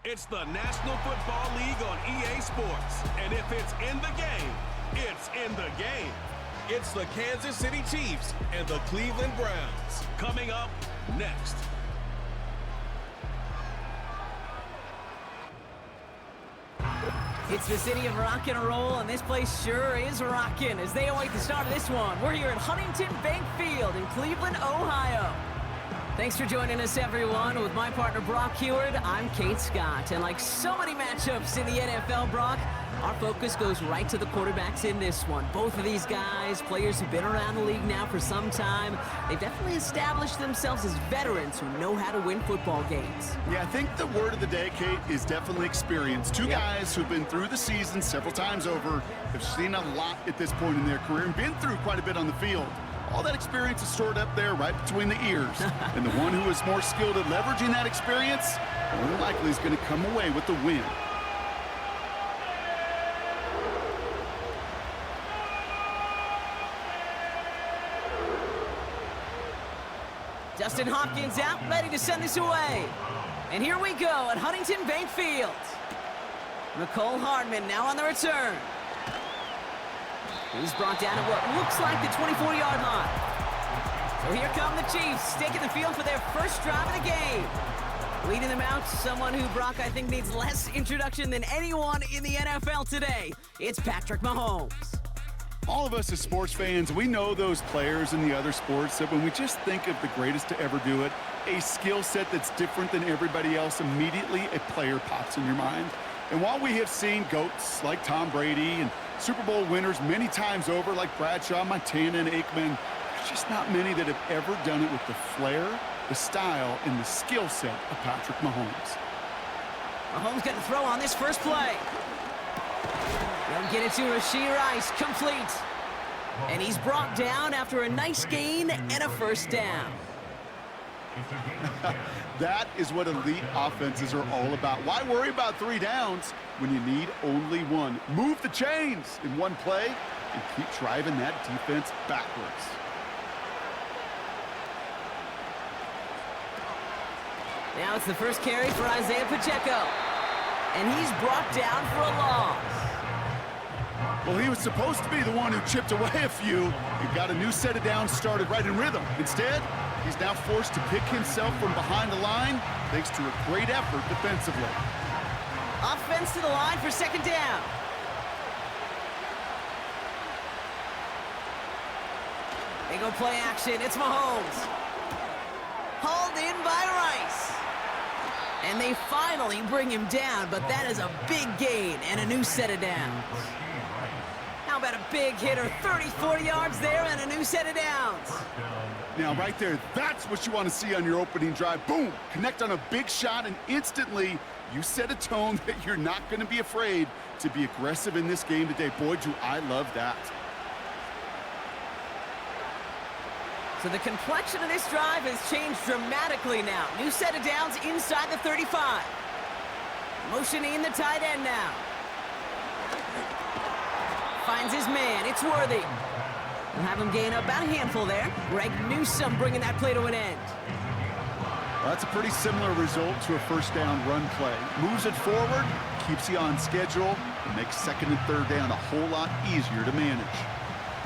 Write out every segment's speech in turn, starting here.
It's the National Football League on EA Sports. And if it's in the game, it's in the game. It's the Kansas City Chiefs and the Cleveland Browns. Coming up next. It's the city of rock and roll, and this place sure is rocking as they await the start of this one. We're here at Huntington Bank Field in Cleveland, Ohio. Thanks for joining us, everyone. With my partner, Brock Heward, I'm Kate Scott. And like so many matchups in the NFL, Brock, our focus goes right to the quarterbacks in this one. Both of these guys, players who've been around the league now for some time, they've definitely established themselves as veterans who know how to win football games. Yeah, I think the word of the day, Kate, is definitely experience. Two guys who've been through the season several times over, have seen a lot at this point in their career, and been through quite a bit on the field. All that experience is stored up there right between the ears. And the one who is more skilled at leveraging that experience, more than likely is going to come away with the win. Justin Hopkins out, ready to send this away. And here we go at Huntington Bank Field. Nicole Hardman now on the return. He's brought down at what looks like the 24-yard line. So here come the Chiefs, taking the field for their first drive of the game. Leading them out, someone who, Brock, I think needs less introduction than anyone in the NFL today. It's Patrick Mahomes. All of us as sports fans, we know those players in the other sports that when we just think of the greatest to ever do it, a skill set that's different than everybody else, immediately a player pops in your mind. And while we have seen GOATs like Tom Brady and Super Bowl winners many times over like Bradshaw, Montana, and Aikman, there's just not many that have ever done it with the flair, the style, and the skill set of Patrick Mahomes. Mahomes got to throw on this first play. They'll get it to Rashee Rice, complete. And he's brought down after a nice gain and a first down. That is what elite offenses are all about. Why worry about 3 downs when you need only one? Move the chains in one play and keep driving that defense backwards. Now it's the first carry for Isaiah Pacheco. And he's brought down for a loss. Well, he was supposed to be the one who chipped away a few and got a new set of downs started right in rhythm. Instead, he's now forced to pick himself from behind the line thanks to a great effort defensively. Offense to the line for second down. They go play action. It's Mahomes. Hauled in by Rice. And they finally bring him down, but that is a big gain and a new set of downs. How about a big hitter, 30, 40 yards there and a new set of downs. Now, right there, that's what you want to see on your opening drive. Boom! Connect on a big shot, and instantly you set a tone that you're not going to be afraid to be aggressive in this game today. Boy, do I love that. So the complexion of this drive has changed dramatically now. New set of downs inside the 35. Motioning the tight end now. Finds his man. It's Worthy. We'll have him gain about a handful there. Greg Newsome bringing that play to an end. Well, that's a pretty similar result to a first down run play. Moves it forward, keeps you on schedule, and makes second and third down a whole lot easier to manage.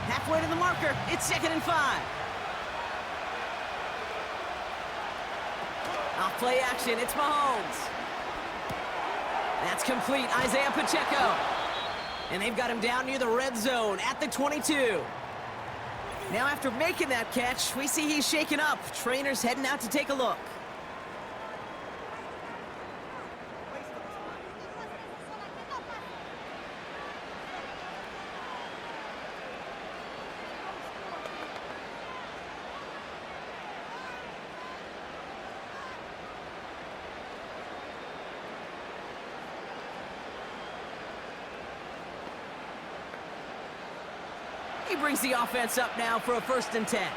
Halfway to the marker. It's 2nd and 5. Off play action. It's Mahomes. That's complete. Isaiah Pacheco. And they've got him down near the red zone at the 22. Now after making that catch, we see he's shaken up. Trainer's heading out to take a look. He brings the offense up now for a 1st and 10.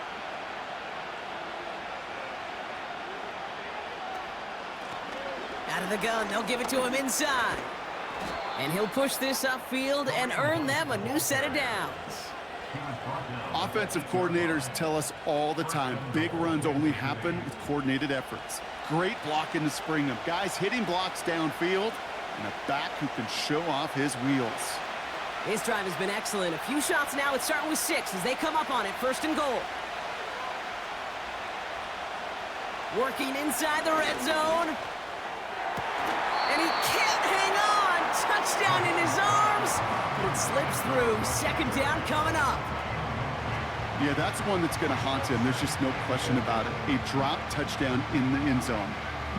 Out of the gun, they'll give it to him inside. And he'll push this upfield and earn them a new set of downs. Offensive coordinators tell us all the time, big runs only happen with coordinated efforts. Great blocking to spring him. Guys hitting blocks downfield, and a back who can show off his wheels. His drive has been excellent. A few shots now. It's starting with 6 as they come up on it. 1st and goal. Working inside the red zone. And he can't hang on. Touchdown in his arms. But it slips through. 2nd down coming up. Yeah, that's one that's going to haunt him. There's just no question about it. A drop touchdown in the end zone.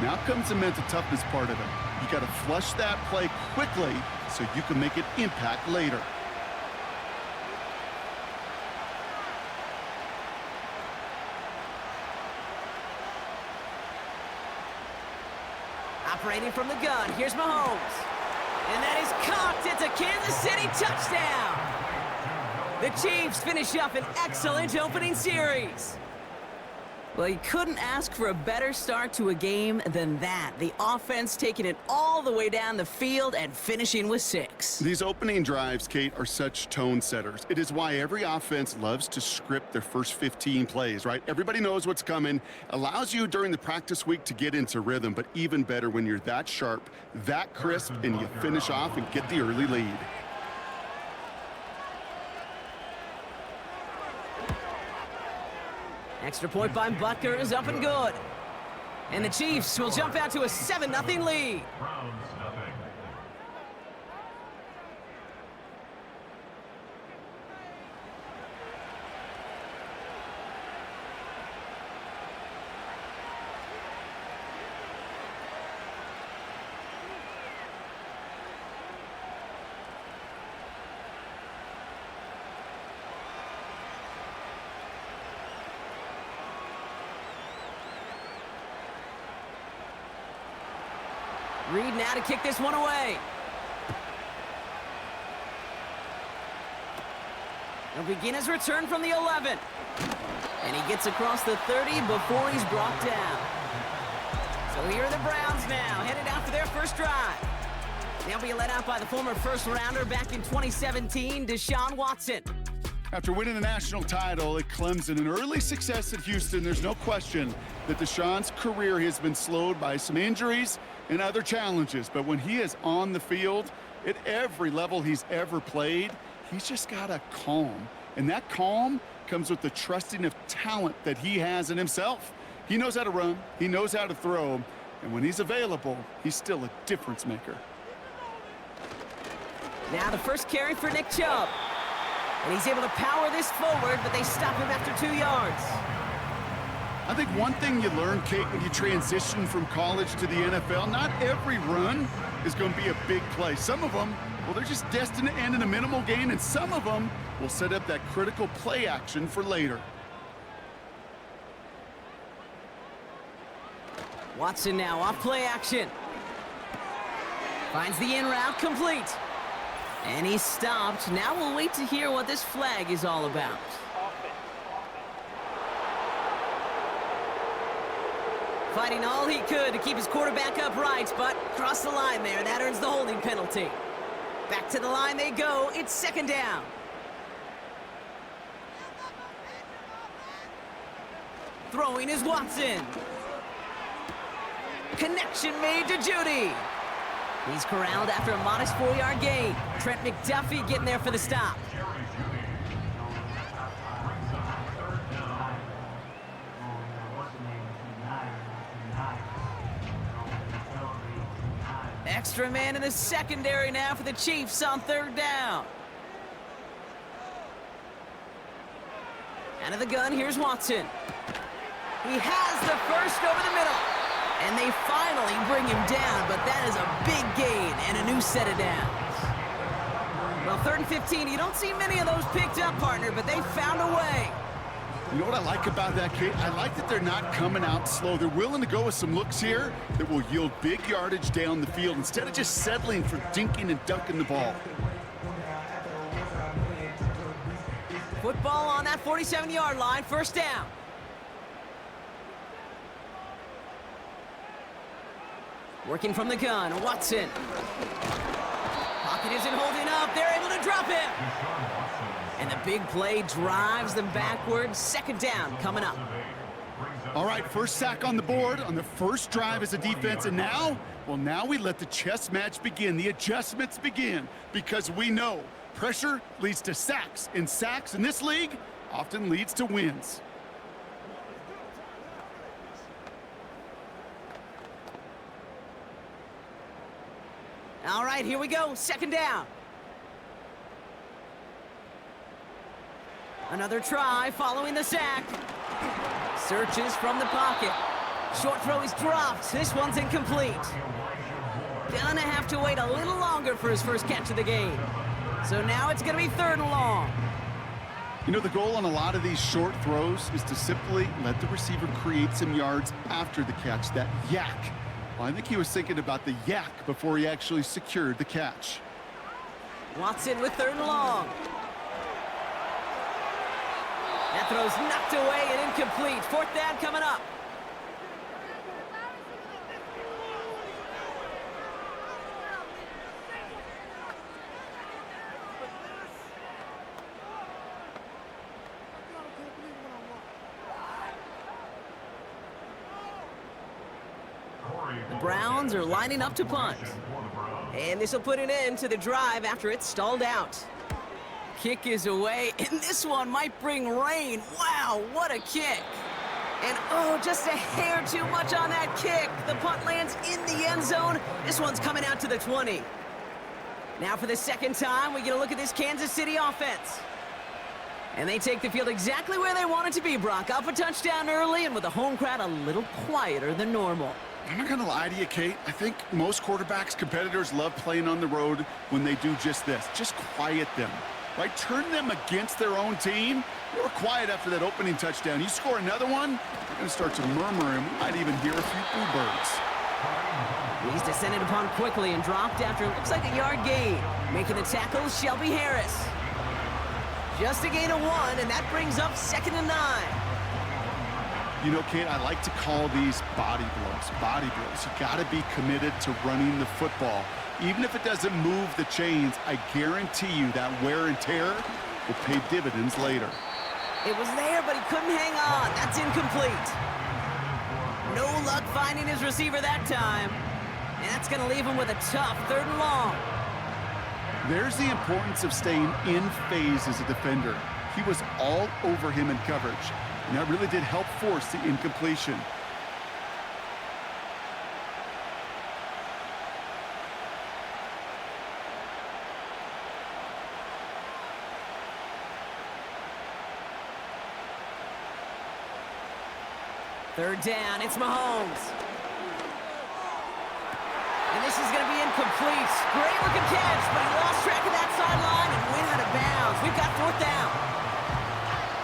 Now comes the mental toughness part of it. You got to flush that play quickly so you can make an impact later. Operating from the gun, here's Mahomes. And that is caught. It's a Kansas City touchdown. The Chiefs finish up an excellent opening series. Well, you couldn't ask for a better start to a game than that. The offense taking it all the way down the field and finishing with 6. These opening drives, Kate, are such tone setters. It is why every offense loves to script their first 15 plays, right? Everybody knows what's coming. Allows you during the practice week to get into rhythm, but even better when you're that sharp, that crisp, and you finish off and get the early lead. Extra point by Butker is up and good. And the Chiefs will jump out to a 7-0 lead. Reed now to kick this one away. He'll begin his return from the 11. And he gets across the 30 before he's brought down. So here are the Browns now, headed out for their first drive. They'll be led out by the former first-rounder back in 2017, Deshaun Watson. After winning the national title at Clemson and early success at Houston, there's no question that Deshaun's career has been slowed by some injuries and other challenges. But when he is on the field, at every level he's ever played, he's just got a calm. And that calm comes with the trusting of talent that he has in himself. He knows how to run, he knows how to throw, and when he's available, he's still a difference maker. Now the first carry for Nick Chubb. And he's able to power this forward, but they stop him after 2 yards. I think one thing you learn, Kate, when you transition from college to the NFL, not every run is going to be a big play. Some of them, well, they're just destined to end in a minimal gain, and some of them will set up that critical play action for later. Watson now off play action. Finds the in route complete. And he's stopped. Now we'll wait to hear what this flag is all about. Fighting all he could to keep his quarterback upright, but crossed the line there. That earns the holding penalty. Back to the line they go. It's 2nd down. Throwing is Watson. Connection made to Judy. He's corralled after a modest 4-yard gain. Trent McDuffie getting there for the stop. Extra man in the secondary now for the Chiefs on 3rd down. Out of the gun, here's Watson. He has the first over the middle. And they finally bring him down, but that is a big gain and a new set of downs. Well, 3rd and 15, you don't see many of those picked up, partner, but they found a way. You know what I like about that, Kate? I like that they're not coming out slow. They're willing to go with some looks here that will yield big yardage down the field instead of just settling for dinking and dunking the ball. Football on that 47-yard line, 1st down. Working from the gun, Watson. Pocket isn't holding up. They're able to drop him. And the big play drives them backwards. 2nd down coming up. All right, first sack on the board on the first drive as a defense, and now, well, now we let the chess match begin, the adjustments begin, because we know pressure leads to sacks, and sacks in this league often leads to wins. All right, here we go, second down. Another try following the sack. Searches from the pocket. Short throw is dropped. This one's incomplete. Gonna have to wait a little longer for his first catch of the game. So now it's gonna be 3rd and long. You know, the goal on a lot of these short throws is to simply let the receiver create some yards after the catch, that yak. Well, I think he was thinking about the yak before he actually secured the catch. Watson with 3rd and long. That throw's knocked away and incomplete. 4th down coming up. The Browns are lining up to punt. And this will put an end to the drive after it's stalled out. Kick is away, and this one might bring rain. Wow, what a kick. And oh, just a hair too much on that kick. The punt lands in the end zone. This one's coming out to the 20. Now for the second time, we get a look at this Kansas City offense. And they take the field exactly where they want it to be, Brock. Up a touchdown early, and with the home crowd a little quieter than normal. I'm not going to lie to you, Kate. I think most quarterbacks, competitors love playing on the road when they do just this. Just quiet them. Right? Turn them against their own team. They were quiet after that opening touchdown. You score another one, they're going to start to murmur, and we might even hear a few bluebirds. He's descended upon quickly and dropped after it looks like a yard gain. Making the tackle, Shelby Harris. Just a gain of 1, and that brings up 2nd and 9. You know, Kate, I like to call these body blows. Body blows. You got to be committed to running the football. Even if it doesn't move the chains, I guarantee you that wear and tear will pay dividends later. It was there, but he couldn't hang on. That's incomplete. No luck finding his receiver that time. And that's going to leave him with a tough 3rd and long. There's the importance of staying in phase as a defender. He was all over him in coverage, and that really did help force the incompletion. Third down, it's Mahomes. And this is going to be incomplete. Great looking catch, but he lost track of that sideline and went out of bounds. We've got 4th down.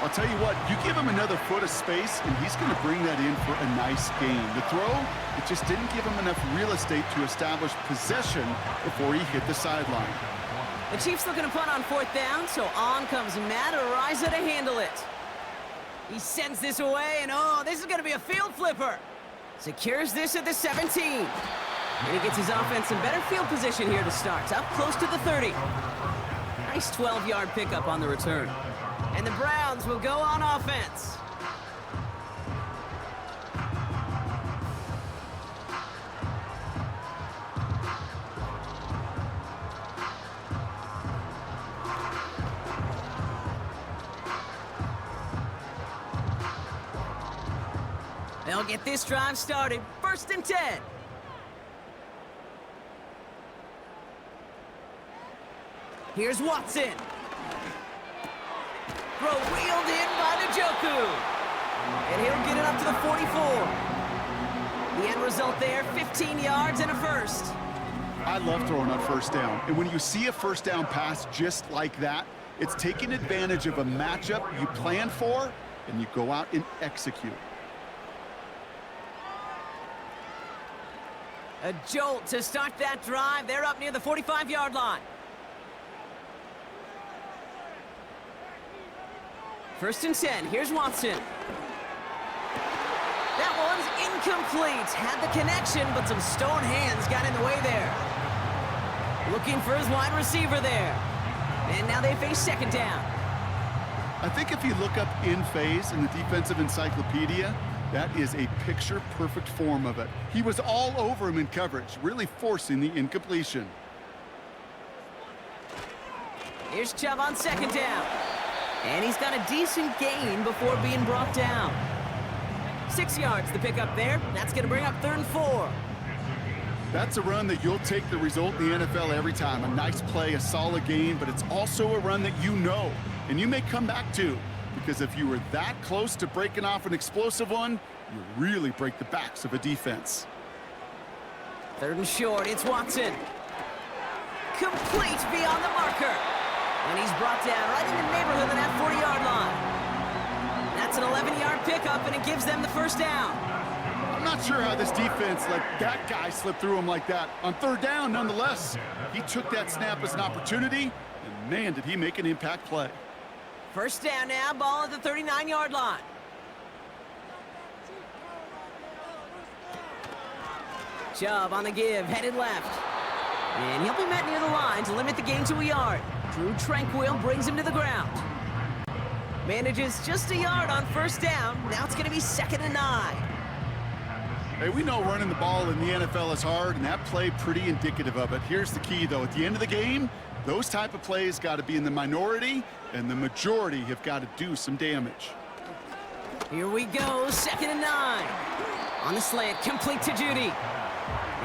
I'll tell you what, you give him another foot of space, and he's going to bring that in for a nice gain. The throw, it just didn't give him enough real estate to establish possession before he hit the sideline. The Chiefs looking to punt on 4th down, so on comes Matt Araiza to handle it. He sends this away, and oh, this is going to be a field flipper. Secures this at the 17. And he gets his offense in better field position here to start. Up close to the 30. Nice 12-yard pickup on the return. And the Browns will go on offense. They'll get this drive started. 1st and 10. Here's Watson. Throw wheeled in by Njoku. And he'll get it up to the 44. The end result there, 15 yards and a first. I love throwing on 1st down. And when you see a 1st down pass just like that, it's taking advantage of a matchup you plan for, and you go out and execute. A jolt to start that drive. They're up near the 45-yard line. 1st and 10. Here's Watson. That one's incomplete. Had the connection, but some stone hands got in the way there. Looking for his wide receiver there. And now they face 2nd down. I think if you look up in phase in the defensive encyclopedia, That is a picture-perfect form of it. He was all over him in coverage, really forcing the incompletion. Here's Chubb on second down. And he's got a decent gain before being brought down. 6 yards the pick up there. That's going to bring up 3rd and 4. That's a run that you'll take the result in the NFL every time. A nice play, a solid gain, but it's also a run that you know and you may come back to, because if you were that close to breaking off an explosive one, you really break the backs of a defense. 3rd and short, it's Watson. Complete beyond the marker. And he's brought down right in the neighborhood of that 40-yard line. That's an 11-yard pickup, and it gives them the 1st down. I'm not sure how this defense let that guy slip through him like that. On 3rd down, nonetheless, he took that snap as an opportunity, and man, did he make an impact play. 1st down now, ball at the 39-yard line. Chubb on the give, headed left. And he'll be met near the line to limit the gain to a yard. Drew Tranquil brings him to the ground. Manages just a yard on 1st down. Now it's going to be 2nd and 9. Hey, we know running the ball in the NFL is hard, and that play pretty indicative of it. Here's the key, though. At the end of the game, those type of plays got to be in the minority, and the majority have got to do some damage. Here we go, 2nd and 9. On the slant, complete to Judy.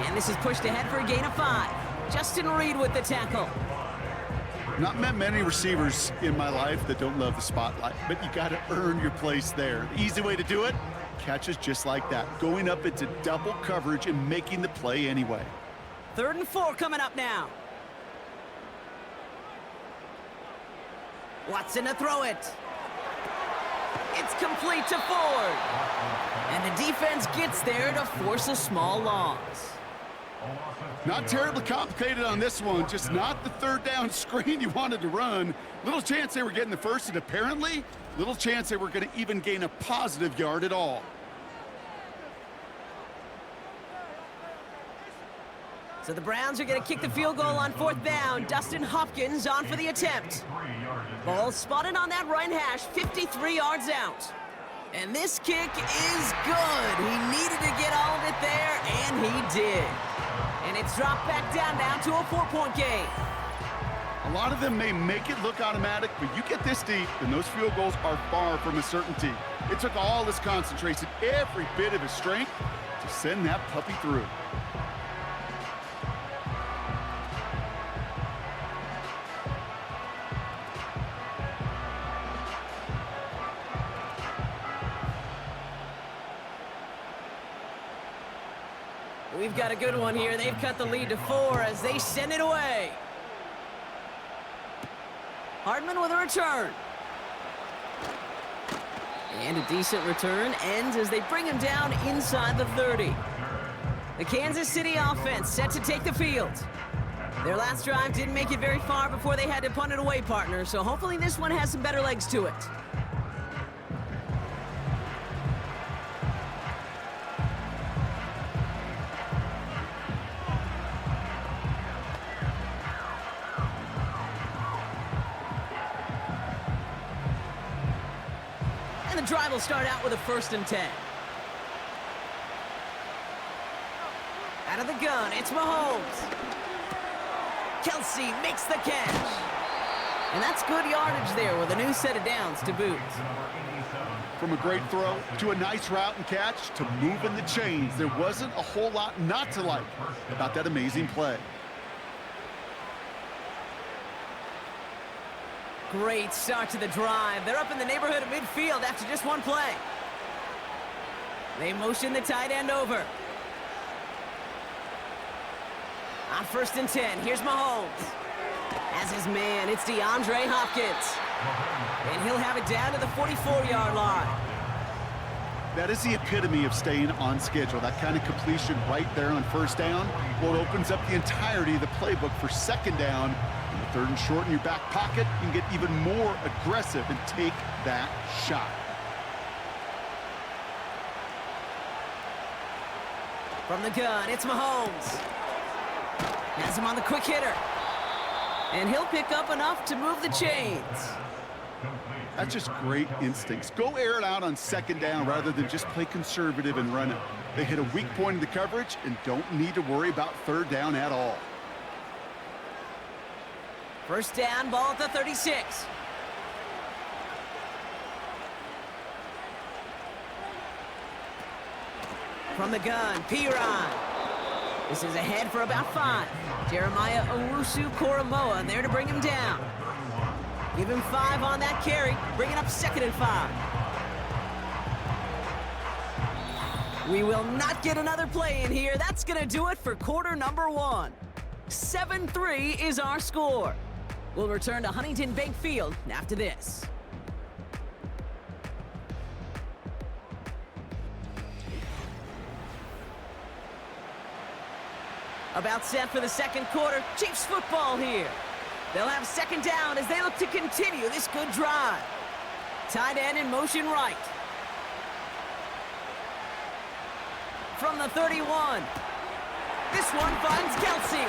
And this is pushed ahead for a gain of 5. Justin Reed with the tackle. Not met many receivers in my life that don't love the spotlight, but you got to earn your place there. The easy way to do it, catches just like that, going up into double coverage and making the play anyway. 3rd and 4 coming up now. Watson to throw it. It's complete to Ford. And the defense gets there to force a small loss. Not terribly complicated on this one, just not the 3rd down screen you wanted to run. Little chance they were getting the 1st, and apparently, little chance they were going to even gain a positive yard at all. So the Browns are going to kick the field goal on 4th down. Dustin Hopkins on for the attempt. Ball spotted on that right hash, 53 yards out. And this kick is good. He needed to get all of it there, and he did. And it's dropped back down now to a 4-point game. A lot of them may make it look automatic, but you get this deep, and those field goals are far from a certainty. It took all his concentration, every bit of his strength, to send that puppy through. We've got a good one here. They've cut the lead to 4 as they send it away. Hardman with a return. And a decent return ends as they bring him down inside the 30. The Kansas City offense set to take the field. Their last drive didn't make it very far before they had to punt it away, partner, so hopefully this one has some better legs to it. And the drive will start out with a 1st and 10. Out of the gun, it's Mahomes. Kelsey makes the catch. And that's good yardage there with a new set of downs to boot. From a great throw to a nice route and catch to moving the chains, there wasn't a whole lot not to like about that amazing play. Great start to the drive. They're up in the neighborhood of midfield after just one play. They motion the tight end over. On 1st and 10, here's Mahomes. As his man, it's DeAndre Hopkins. And he'll have it down to the 44-yard line. That is the epitome of staying on schedule. That kind of completion right there on 1st down. Well, it opens up the entirety of the playbook for 2nd down. And the 3rd and short in your back pocket, you can get even more aggressive and take that shot. From the gun, it's Mahomes. Has him on the quick hitter. And he'll pick up enough to move the chains. That's just great instincts. Go air it out on second down rather than just play conservative and run it. They hit a weak point in the coverage and don't need to worry about third down at all. First down, ball at the 36. From the gun, Piran. This is ahead for about 5. Jeremiah Owusu-Koramoah there to bring him down. Give him 5 on that carry, bringing up 2nd and 5. We will not get another play in here. That's going to do it for quarter number 1. 7-3 is our score. We'll return to Huntington Bank Field after this. About set for the second quarter. Chiefs football here. They'll have second down as they look to continue this good drive. Tight end in motion right. From the 31. This one finds Kelsey.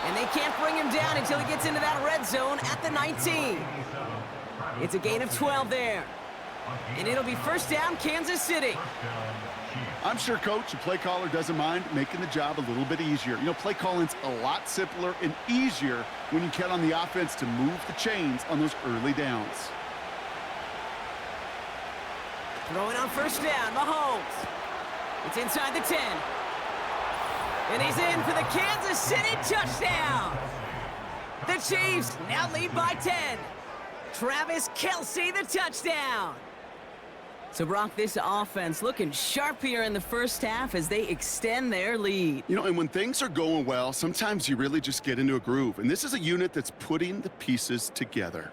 And they can't bring him down until he gets into that red zone at the 19. It's a gain of 12 there. And it'll be first down, Kansas City. I'm sure coach and play caller doesn't mind making the job a little bit easier. You know, play calling's a lot simpler and easier when you count on the offense to move the chains on those early downs. Throwing on first down, Mahomes. It's inside the 10. And he's in for the Kansas City touchdown. The Chiefs now lead by 10. Travis Kelce, the touchdown. So, Brock, this offense looking sharp here in the first half as they extend their lead. You know, and when things are going well, sometimes you really just get into a groove. And this is a unit that's putting the pieces together.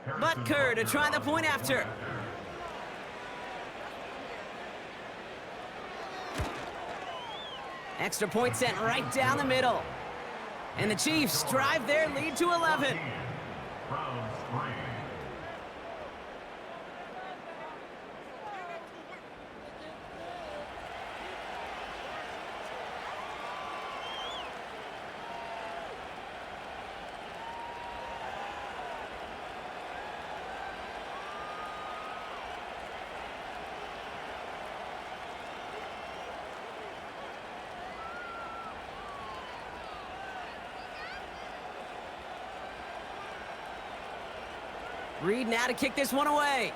Butker to try the point after. Extra point sent right down the middle. And the Chiefs drive their lead to 11. Reed now to kick this one away.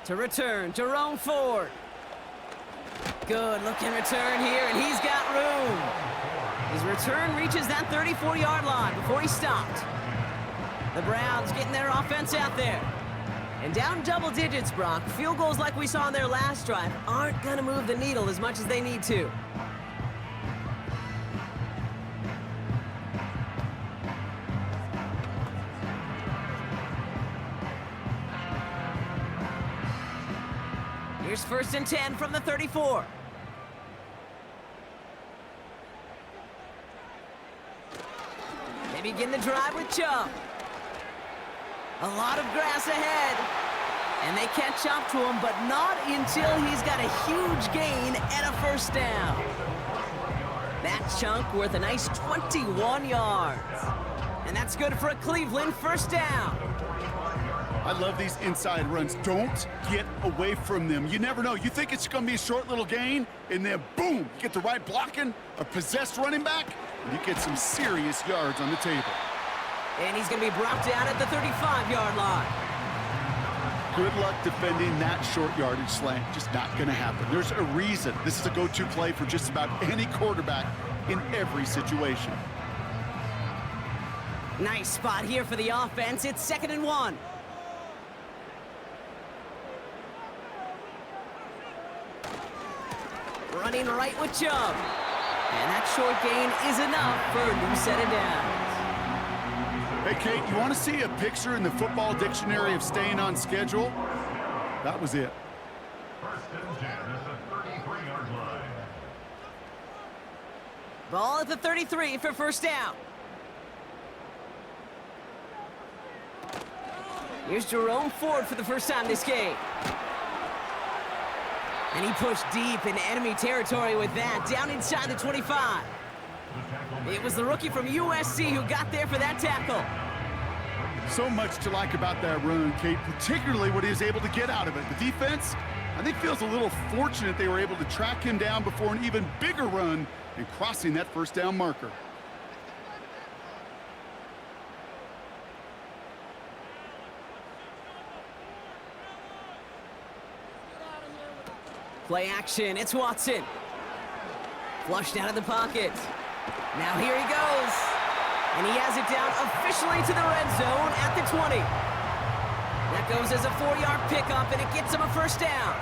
To return, Jerome Ford. Good looking return here, and he's got room. His return reaches that 34-yard line before he stopped. The Browns getting their offense out there. And down double digits, Brock. Field goals like we saw in their last drive aren't going to move the needle as much as they need to. Here's first and 10 from the 34. They begin the drive with Chubb. A lot of grass ahead. And they catch up to him, but not until he's got a huge gain and a first down. That chunk worth a nice 21 yards. And that's good for a Cleveland first down. I love these inside runs. Don't get away from them. You never know. You think it's going to be a short little gain, and then boom, you get the right blocking, a possessed running back, and you get some serious yards on the table. And he's going to be brought down at the 35-yard line. Good luck defending that short yardage slant. Just not going to happen. There's a reason this is a go-to play for just about any quarterback in every situation. Nice spot here for the offense. It's 2nd and 1. Running right with Chubb. And that short gain is enough for a new set of downs. Hey, Kate, you want to see a picture in the football dictionary of staying on schedule? That was it. First and 10 at the 33-yard line. Ball at the 33 for first down. Here's Jerome Ford for the first time this game. And he pushed deep into enemy territory with that, down inside the 25. It was the rookie from USC who got there for that tackle. So much to like about that run, Kate, particularly what he was able to get out of it. The defense, I think, feels a little fortunate they were able to track him down before an even bigger run and crossing that first down marker. Play action, it's Watson. Flushed out of the pocket. Now here he goes. And he has it down officially to the red zone at the 20. That goes as a 4-yard pickup, and it gets him a first down.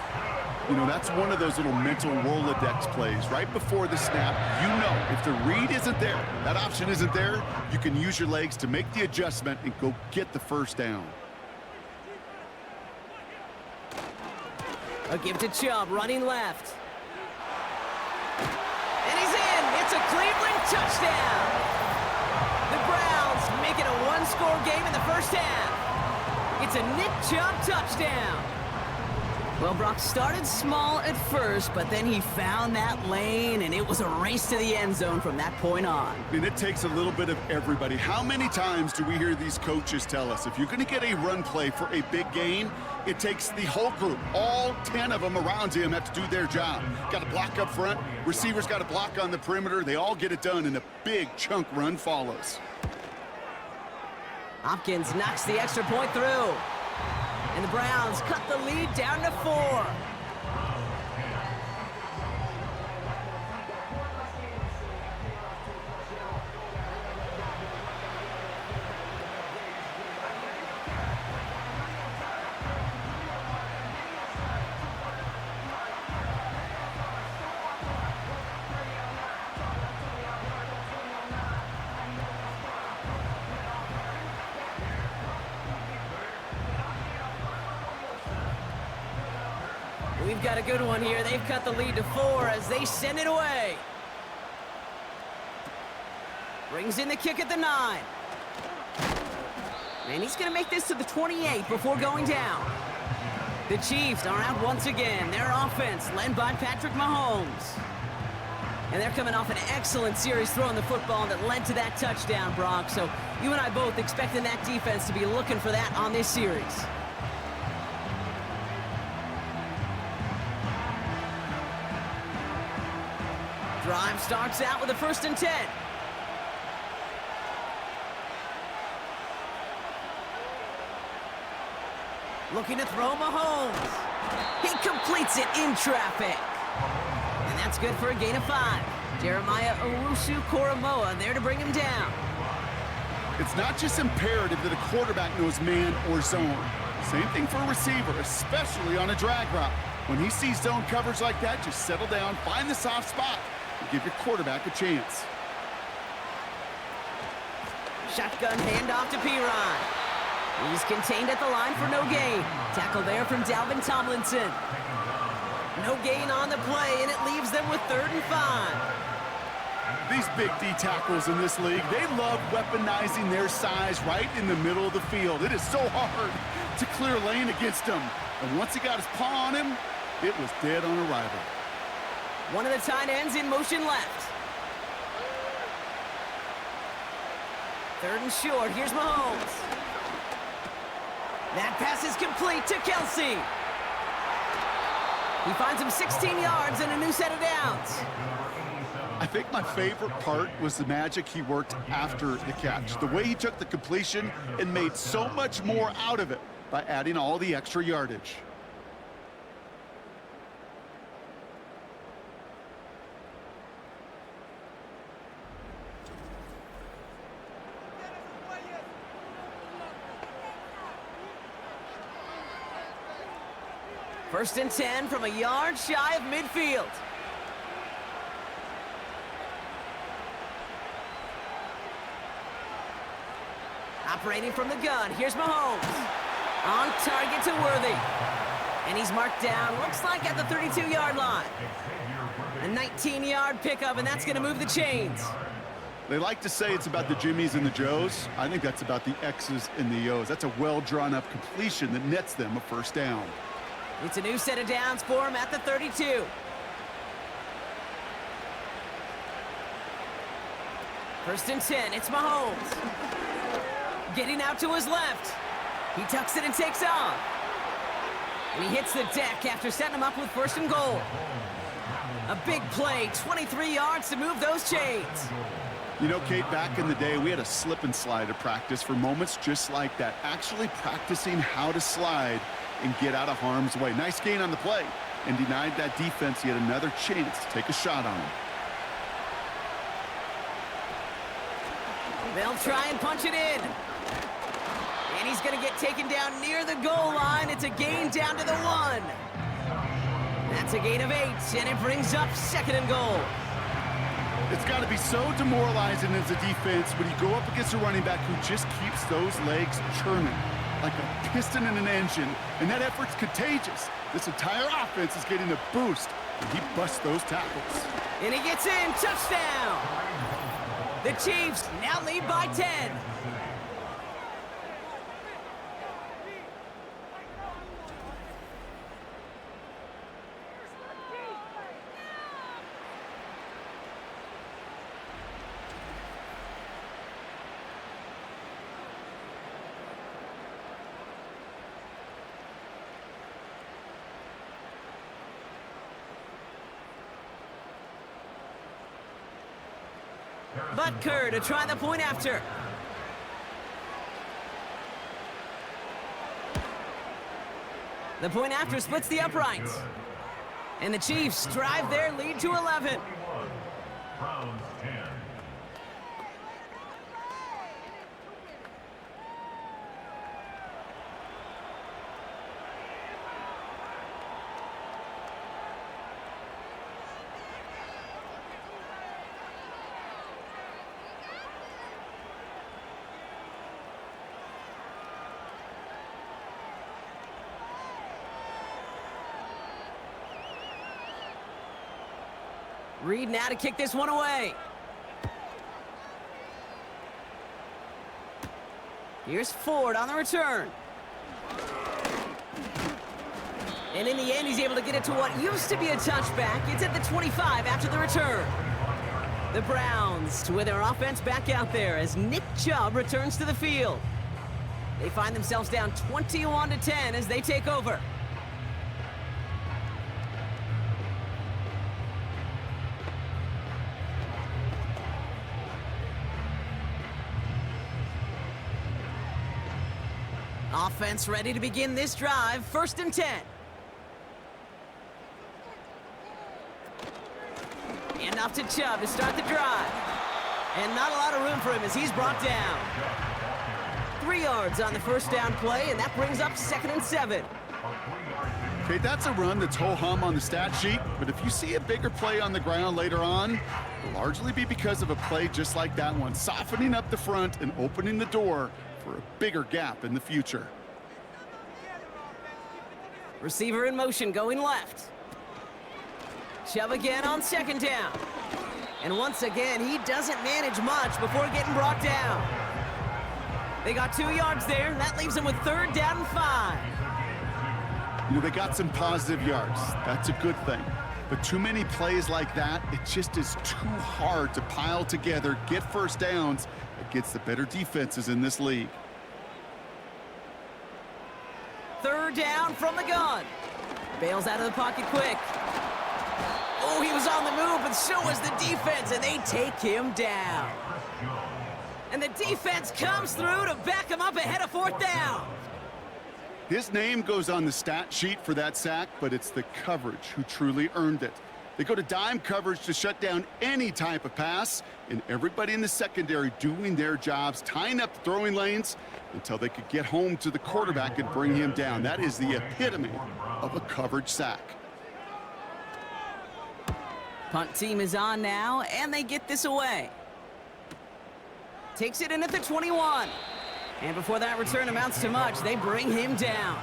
You know, that's one of those little mental Rolodex plays. Right before the snap, you know if the read isn't there, that option isn't there, you can use your legs to make the adjustment and go get the first down. A give to Chubb, running left. And he's in! It's a Cleveland touchdown! The Browns make it a one-score game in the first half. It's a Nick Chubb touchdown. Well, Brock started small at first, but then he found that lane, and it was a race to the end zone from that point on. And it takes a little bit of everybody. How many times do we hear these coaches tell us, if you're going to get a run play for a big gain, it takes the whole group, all 10 of them around him have to do their job. Got to block up front, receivers got to block on the perimeter. They all get it done, and a big chunk run follows. Hopkins knocks the extra point through. And the Browns cut the lead down to 4. We've got a good one here. They've cut the lead to 4 as they send it away. Brings in the kick at the 9. And he's going to make this to the 28 before going down. The Chiefs are out once again. Their offense led by Patrick Mahomes. And they're coming off an excellent series throwing the football that led to that touchdown, Brock. So you and I both expecting that defense to be looking for that on this series. Drive starts out with a 1st and 10. Looking to throw Mahomes. He completes it in traffic. And that's good for a gain of 5. Jeremiah Owusu-Koramoah there to bring him down. It's not just imperative that a quarterback knows man or zone. Same thing for a receiver, especially on a drag route. When he sees zone coverage like that, just settle down, find the soft spot, and give your quarterback a chance. Shotgun handoff to Piron. He's contained at the line for no gain. Tackle there from Dalvin Tomlinson. No gain on the play, and it leaves them with 3rd and 5. These big D tackles in this league, they love weaponizing their size right in the middle of the field. It is so hard to clear lane against him. And once he got his paw on him, it was dead on arrival. One of the tight ends in motion left. 3rd and short. Here's Mahomes. That pass is complete to Kelsey. He finds him 16 yards and a new set of downs. I think my favorite part was the magic he worked after the catch. The way he took the completion and made so much more out of it by adding all the extra yardage. First and 10 from a yard shy of midfield. Operating from the gun, here's Mahomes. On target to Worthy. And he's marked down, looks like at the 32-yard line. A 19-yard pickup, and that's going to move the chains. They like to say it's about the Jimmies and the Joes. I think that's about the X's and the O's. That's a well-drawn-up completion that nets them a first down. It's a new set of downs for him at the 32. First and 10, it's Mahomes. Getting out to his left. He tucks it and takes off. And he hits the deck after setting him up with first and goal. A big play, 23 yards to move those chains. You know, Kate, back in the day, we had a slip and slide at practice for moments just like that. Actually practicing how to slide and get out of harm's way. Nice gain on the play, and denied that defense yet another chance to take a shot on him. They'll try and punch it in. And he's going to get taken down near the goal line. It's a gain down to the 1. That's a gain of 8, and it brings up second and goal. It's got to be so demoralizing as a defense when you go up against a running back who just keeps those legs churning like a piston in an engine, and that effort's contagious. This entire offense is getting a boost, and he busts those tackles. And he gets in, touchdown! The Chiefs now lead by 10. Butker to try the point after. The point after splits the uprights. And the Chiefs drive their lead to 11. Browns 10. Reed now to kick this one away. Here's Ford on the return. And in the end, he's able to get it to what used to be a touchback. It's at the 25 after the return. The Browns with their offense back out there as Nick Chubb returns to the field. They find themselves down 21-10 as they take over. Offense ready to begin this drive. First and 10. And off to Chubb to start the drive. And not a lot of room for him as he's brought down. 3 yards on the first down play, and that brings up second and 7. Okay, that's a run that's ho-hum on the stat sheet, but if you see a bigger play on the ground later on, it'll largely be because of a play just like that one, softening up the front and opening the door for a bigger gap in the future. Receiver in motion going left. Chubb again on second down. And once again, he doesn't manage much before getting brought down. They got 2 yards there, and that leaves them with third down and 5. You know, they got some positive yards. That's a good thing. But too many plays like that, it just is too hard to pile together, get first downs against the better defenses in this league. Third down from the gun. Bails out of the pocket quick. Oh, he was on the move, but so was the defense, and they take him down. And the defense comes through to back him up ahead of fourth down. His name goes on the stat sheet for that sack, but it's the coverage who truly earned it. They go to dime coverage to shut down any type of pass, and everybody in the secondary doing their jobs, tying up the throwing lanes until they could get home to the quarterback and bring him down. That is the epitome of a coverage sack. Punt team is on now, and they get this away. Takes it in at the 21. And before that return amounts to much, they bring him down.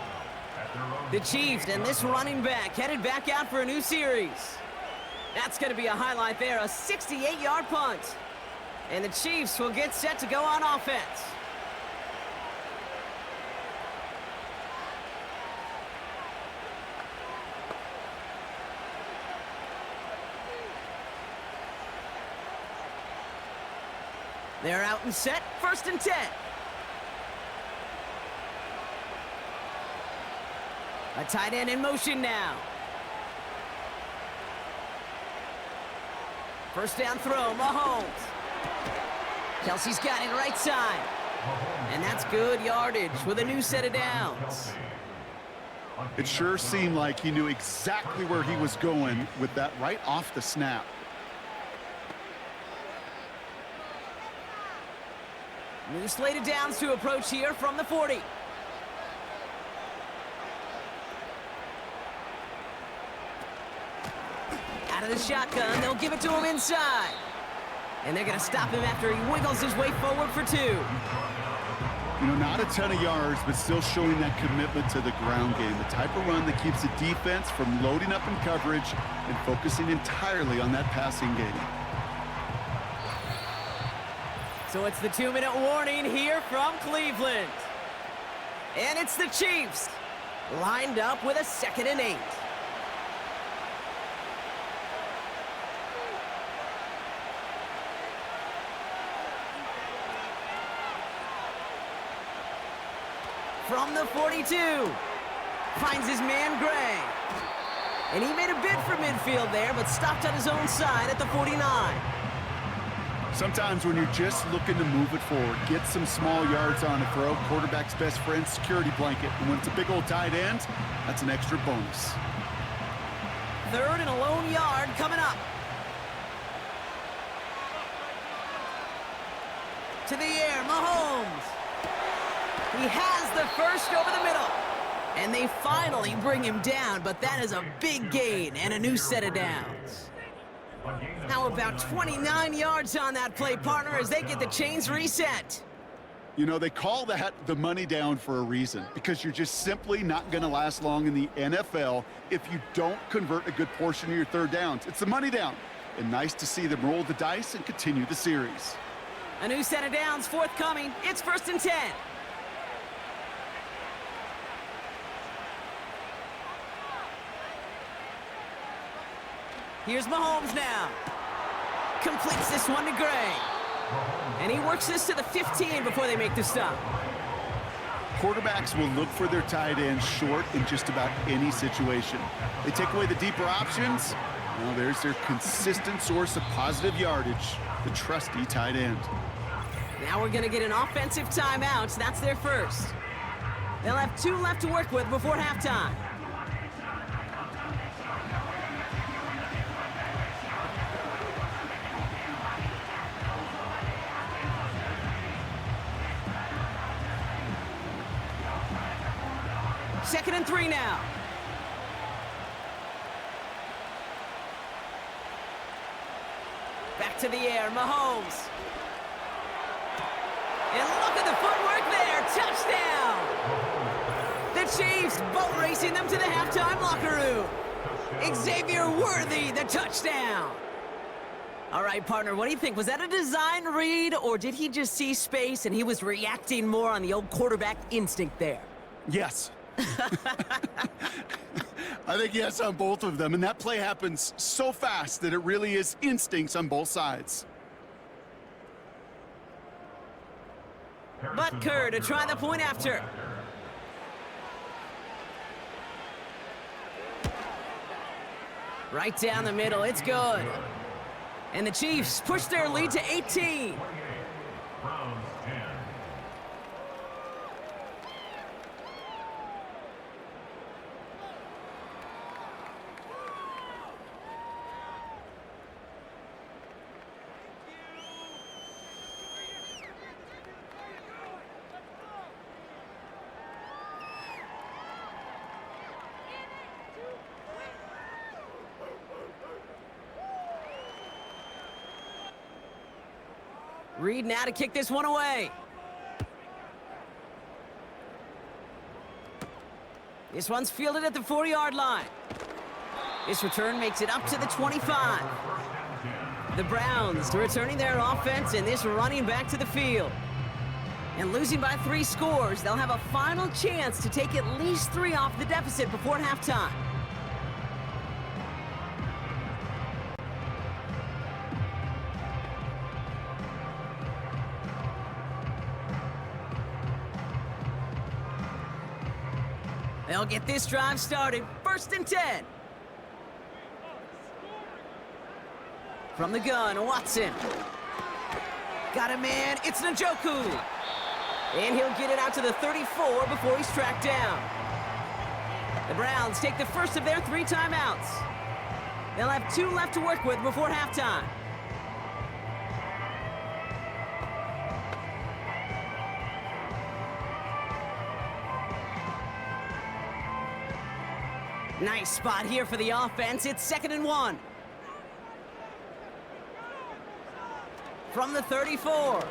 The Chiefs and this running back headed back out for a new series. That's going to be a highlight there, a 68-yard punt. And the Chiefs will get set to go on offense. They're out and set, 1st and 10. A tight end in motion now. First down throw, Mahomes. Kelsey's got it right side. And that's good yardage with a new set of downs. It sure seemed like he knew exactly where he was going with that right off the snap. New slate of downs to approach here from the 40. Out of the shotgun, they'll give it to him inside. And they're going to stop him after he wiggles his way forward for 2. You know, not a ton of yards, but still showing that commitment to the ground game. The type of run that keeps the defense from loading up in coverage and focusing entirely on that passing game. So it's the 2-minute warning here from Cleveland. And it's the Chiefs, lined up with a 2nd and 8. From the 42, finds his man Gray. And he made a bid for midfield there, but stopped on his own side at the 49. Sometimes when you're just looking to move it forward, get some small yards on a throw, quarterback's best friend, security blanket. And when it's a big old tight end, that's an extra bonus. 3rd and a lone yard coming up. To the air, Mahomes. He has the first over the middle. And they finally bring him down, but that is a big gain and a new set of downs. Now about 29 yards on that play, partner, as they get the chains reset. You know, they call that the money down for a reason, because you're just simply not going to last long in the NFL if you don't convert a good portion of your 3rd downs. It's the money down. And nice to see them roll the dice and continue the series. A new set of downs forthcoming. It's 1st and 10. Here's Mahomes now. Completes this one to Gray. And he works this to the 15 before they make the stop. Quarterbacks will look for their tight end short in just about any situation. They take away the deeper options. Now there's their consistent source of positive yardage, the trusty tight end. Now we're going to get an offensive timeout. That's their first. They'll have 2 left to work with before halftime. Second and 3 now. Back to the air, Mahomes. And look at the footwork there, touchdown! The Chiefs boat racing them to the halftime locker room. Xavier Worthy, the touchdown. All right, partner, what do you think? Was that a design read, or did he just see space and he was reacting more on the old quarterback instinct there? Yes. I think yes on both of them, and that play happens so fast that it really is instincts on both sides. Butker to try the point after. Right down the middle, it's good. And the Chiefs push their lead to 18. Reed now to kick this one away. This one's fielded at the 40-yard line. This return makes it up to the 25. The Browns returning their offense and this running back to the field. And losing by 3 scores, they'll have a final chance to take at least 3 off the deficit before halftime. They'll get this drive started. 1st and 10. From the gun, Watson. Got a man, it's Njoku. And he'll get it out to the 34 before he's tracked down. The Browns take the first of their 3 timeouts. They'll have 2 left to work with before halftime. Nice spot here for the offense. It's 2nd and 1. From the 34.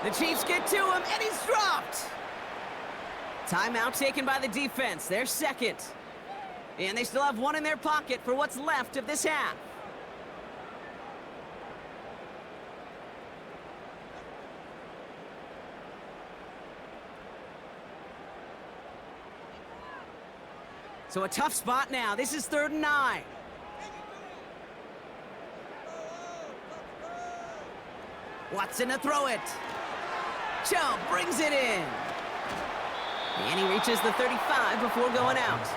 The Chiefs get to him, and he's dropped. Timeout taken by the defense. They're 2nd. And they still have 1 in their pocket for what's left of this half. So a tough spot now. This is 3rd and 9. Watson to throw it. Chubb brings it in. And he reaches the 35 before going out.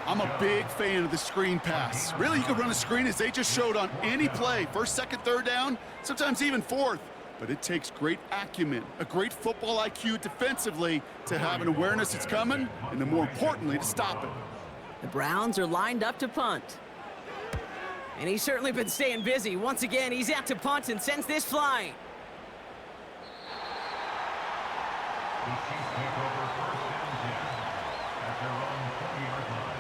I'm a big fan of the screen pass. Really, you can run a screen as they just showed on any play. 1st, 2nd, 3rd down, sometimes even 4th. But it takes great acumen, a great football IQ defensively to have an awareness it's coming, and then more importantly, to stop it. The Browns are lined up to punt. And he's certainly been staying busy. Once again, he's out to punt and sends this flying. The Chiefs take over 1st and 10 at their own 20-yard line.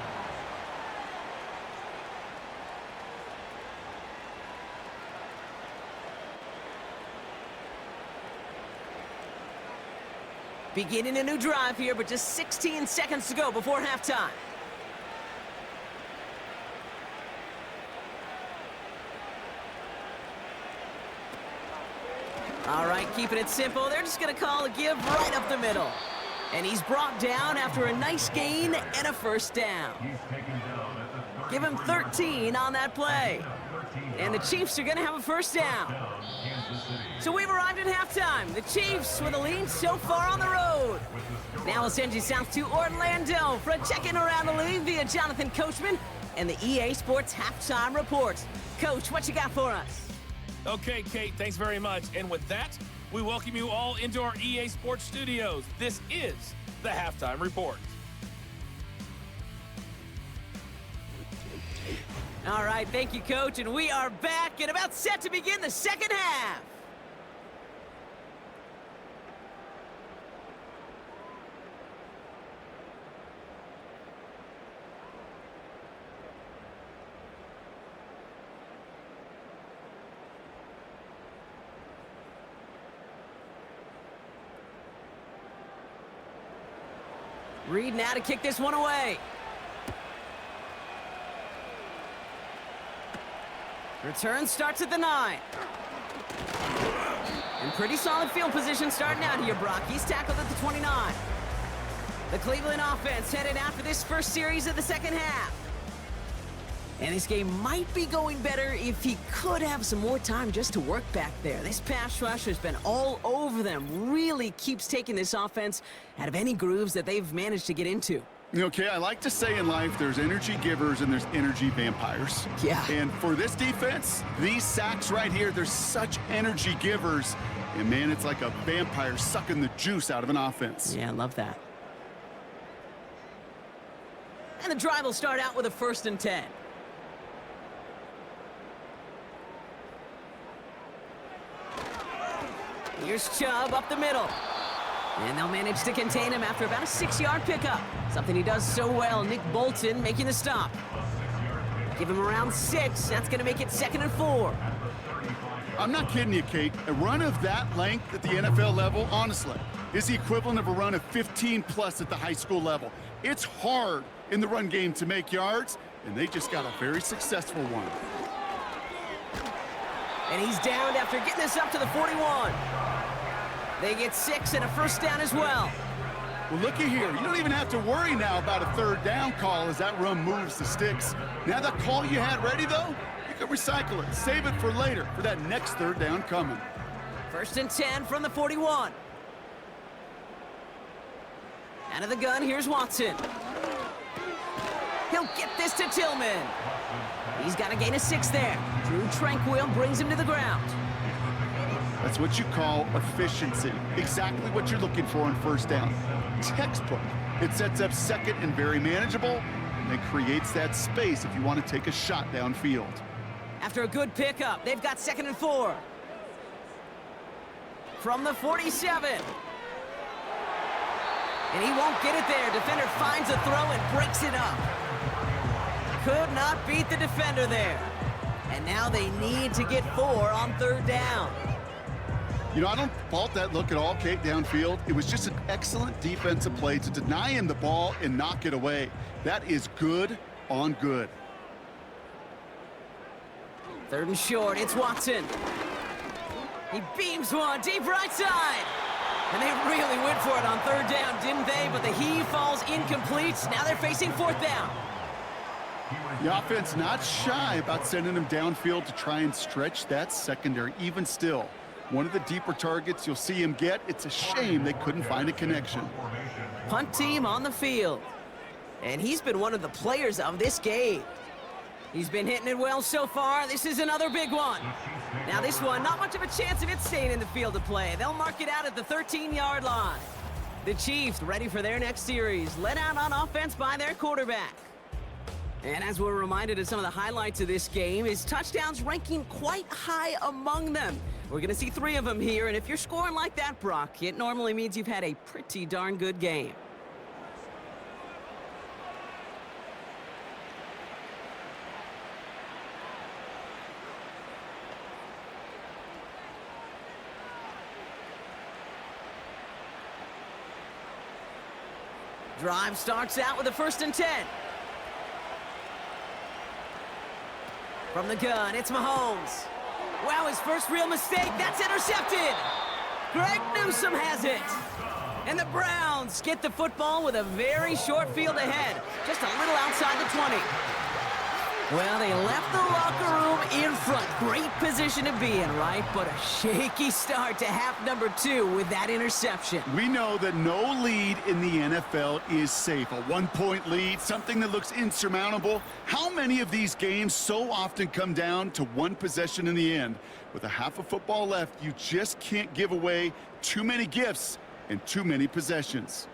Beginning a new drive here, but just 16 seconds to go before halftime. All right, keeping it simple. They're just going to call a give right up the middle. And he's brought down after a nice gain and a 1st down. He's taken down at the Give him 13 on that play. And the Chiefs are going to have a 1st down. Kansas City. So we've arrived at halftime. The Chiefs with a lead so far on the road. Now we'll send you south to Orlando for a check-in around the league via Jonathan Coachman and the EA Sports Halftime Report. Coach, what you got for us? Okay, Kate, thanks very much. And with that, we welcome you all into our EA Sports studios. This is the Halftime Report. All right, thank you, Coach, and we are back and about set to begin the 2nd half. Reed now to kick this one away. Return starts at the 9. And pretty solid field position starting out here, Brock. He's tackled at the 29. The Cleveland offense headed out for this first series of the 2nd half. And this game might be going better if he could have some more time just to work back there. This pass rush has been all over them. Really keeps taking this offense out of any grooves that they've managed to get into. Okay, I like to say in life there's energy givers and there's energy vampires. Yeah. And for this defense, these sacks right here, they're such energy givers. And man, it's like a vampire sucking the juice out of an offense. Yeah, I love that. And the drive will start out with a 1st and 10. Here's Chubb up the middle. And they'll manage to contain him after about a 6-yard pickup. Something he does so well. Nick Bolton making the stop. Give him around 6. That's going to make it 2nd and 4. I'm not kidding you, Kate. A run of that length at the NFL level, honestly, is the equivalent of a run of 15+ at the high school level. It's hard in the run game to make yards, and they just got a very successful one. And he's downed after getting this up to the 41. They get 6 and a 1st down as well. Well, looky here. You don't even have to worry now about a 3rd down call as that run moves the sticks. Now that call you had ready, though, you can recycle it. Save it for later for that next 3rd down coming. 1st and 10 from the 41. Out of the gun, here's Watson. He'll get this to Tillman. He's got to gain a 6 there. Drew Tranquil brings him to the ground. That's what you call efficiency. Exactly what you're looking for on first down. Textbook. It sets up second and very manageable, and it creates that space if you want to take a shot downfield. After a good pickup, they've got 2nd and 4. From the 47. And he won't get it there. Defender finds a throw and breaks it up. Could not beat the defender there. And now they need to get 4 on 3rd down. You know, I don't fault that look at all, Kate, downfield. It was just an excellent defensive play to deny him the ball and knock it away. That is good on good. 3rd and short, it's Watson. He beams one deep right side. And they really went for it on 3rd down, didn't they? But the heave falls incomplete. Now they're facing 4th down. The offense not shy about sending him downfield to try and stretch that secondary. Even still, one of the deeper targets you'll see him get. It's a shame they couldn't find a connection. Punt team on the field. And he's been one of the players of this game. He's been hitting it well so far. This is another big one. Now this one, not much of a chance of it staying in the field of play. They'll mark it out at the 13-yard line. The Chiefs ready for their next series, led out on offense by their quarterback. And as we're reminded of some of the highlights of this game, his touchdowns ranking quite high among them. We're going to see 3 of them here, and if you're scoring like that, Brock, it normally means you've had a pretty darn good game. Drive starts out with a 1st and 10. From the gun, it's Mahomes. Wow, his first real mistake. That's intercepted. Greg Newsome has it. And the Browns get the football with a very short field ahead. Just a little outside the 20. Well, they left the locker room in front. Great position to be in, right? But a shaky start to half number 2 with that interception. We know that no lead in the NFL is safe. A 1-point lead, something that looks insurmountable. How many of these games so often come down to one possession in the end? With a half of football left, you just can't give away too many gifts and too many possessions.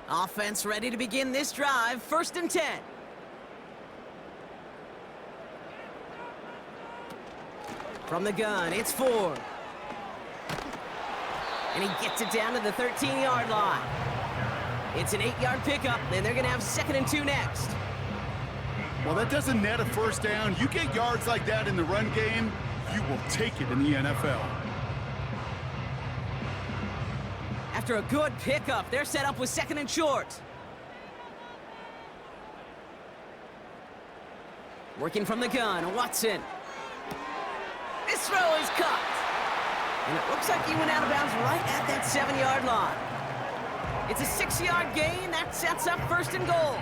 Offense ready to begin this drive. 1st and 10. From the gun, it's Ford. And he gets it down to the 13-yard line. It's an 8-yard pickup, and they're going to have 2nd and 2 next. Well, that doesn't net a first down. You get yards like that in the run game, you will take it in the NFL. After a good pickup, they're set up with 2nd and short. Working from the gun, Watson. This throw is cut. And it looks like he went out of bounds right at that 7-yard line. It's a 6-yard gain. That sets up 1st and goal.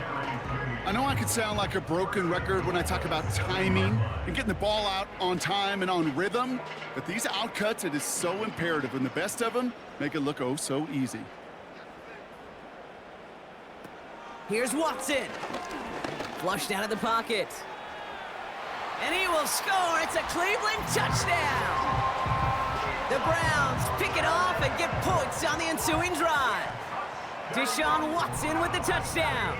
I know I could sound like a broken record when I talk about timing and getting the ball out on time and on rhythm, but these outcuts, it is so imperative, and the best of them make it look oh so easy. Here's Watson. Flushed out of the pocket. And he will score. It's a Cleveland touchdown. The Browns pick it off and get points on the ensuing drive. Deshaun Watson with the touchdown.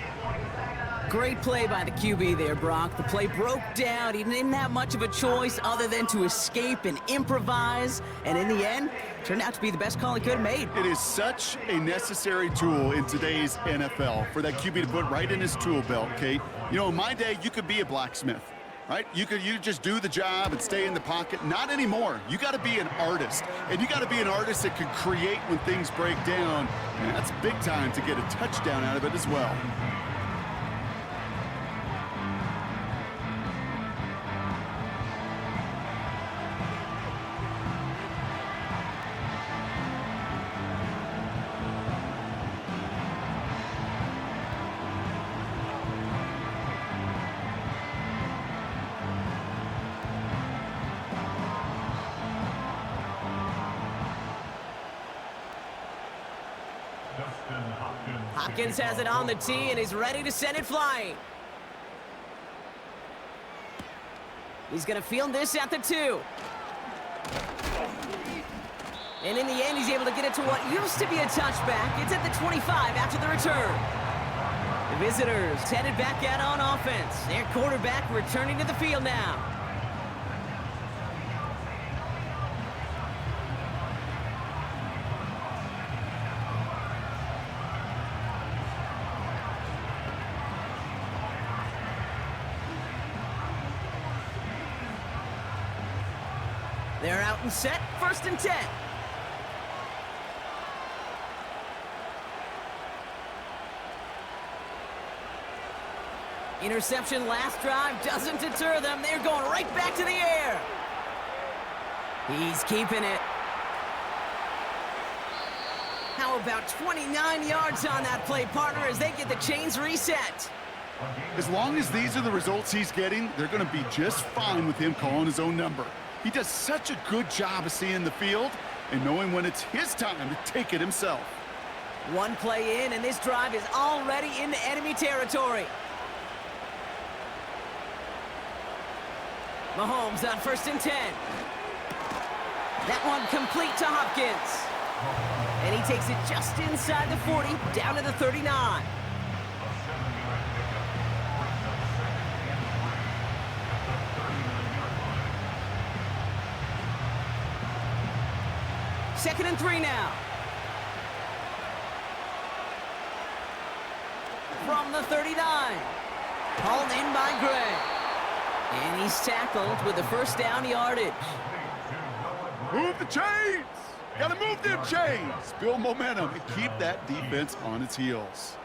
Great play by the QB there, Brock. The play broke down. He didn't have much of a choice other than to escape and improvise. And in the end, turned out to be the best call he could have made. It is such a necessary tool in today's NFL for that QB to put right in his tool belt, Kate. You know, in my day, you could be a blacksmith, right? You just do the job and stay in the pocket. Not anymore. You got to be an artist. And you got to be an artist that can create when things break down. And that's big time to get a touchdown out of it as well. Hopkins has it on the tee and is ready to send it flying. He's going to field this at the 2. And in the end, he's able to get it to what used to be a touchback. It's at the 25 after the return. The visitors headed back out on offense. Their quarterback returning to the field now. They're out and set, 1st and 10. Interception last drive doesn't deter them. They're going right back to the air. He's keeping it. How about 29 yards on that play, partner, as they get the chains reset? As long as these are the results he's getting, they're going to be just fine with him calling his own number. He does such a good job of seeing the field and knowing when it's his time to take it himself. One play in, and this drive is already into enemy territory. Mahomes on 1st and 10. That one complete to Hopkins. And he takes it just inside the 40, down to the 39. Second and 3 now. From the 39. Hauled in by Gray. And he's tackled with the 1st down yardage. Move the chains! Gotta move them chains! Build momentum and keep that defense on its heels.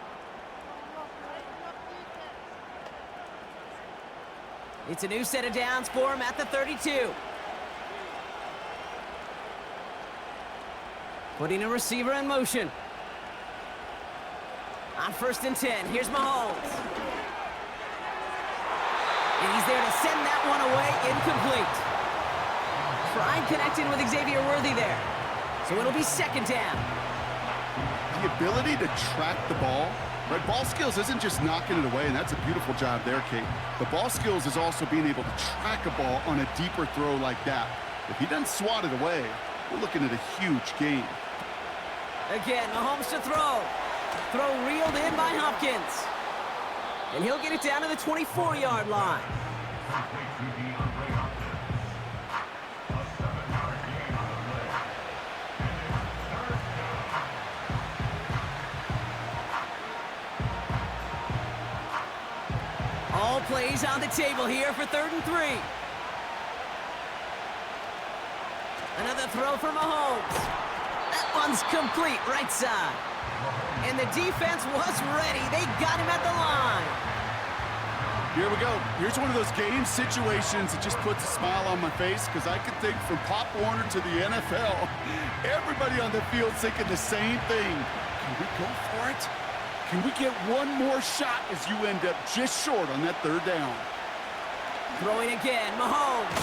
It's a new set of downs for him at the 32. Putting a receiver in motion. On 1st and 10, here's Mahomes. And he's there to send that one away, incomplete. Tried connecting with Xavier Worthy there. So it'll be 2nd down. The ability to track the ball, right? Ball skills isn't just knocking it away, and that's a beautiful job there, Kate. The ball skills is also being able to track a ball on a deeper throw like that. If he doesn't swat it away, we're looking at a huge gain. Again, Mahomes to throw. Throw reeled in by Hopkins. And he'll get it down to the 24-yard line. All plays on the table here for 3rd and 3. Another throw for Mahomes. That one's complete, right side. And the defense was ready. They got him at the line. Here we go. Here's one of those game situations that just puts a smile on my face because I can think from Pop Warner to the NFL. Everybody on the field's thinking the same thing. Can we go for it? Can we get one more shot as you end up just short on that 3rd down? Throwing again, Mahomes.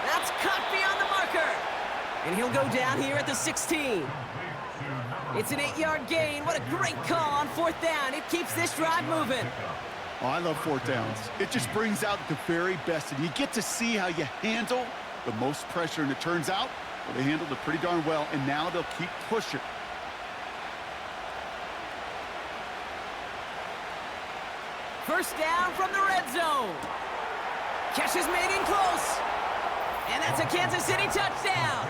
That's caught beyond the marker. And he'll go down here at the 16. It's an 8-yard gain. What a great call on 4th down. It keeps this drive moving. Oh, I love 4th downs. It just brings out the very best, and you get to see how you handle the most pressure, and it turns out, well, they handled it pretty darn well, and now they'll keep pushing. First down from the red zone. Catch is made in close. And that's a Kansas City touchdown.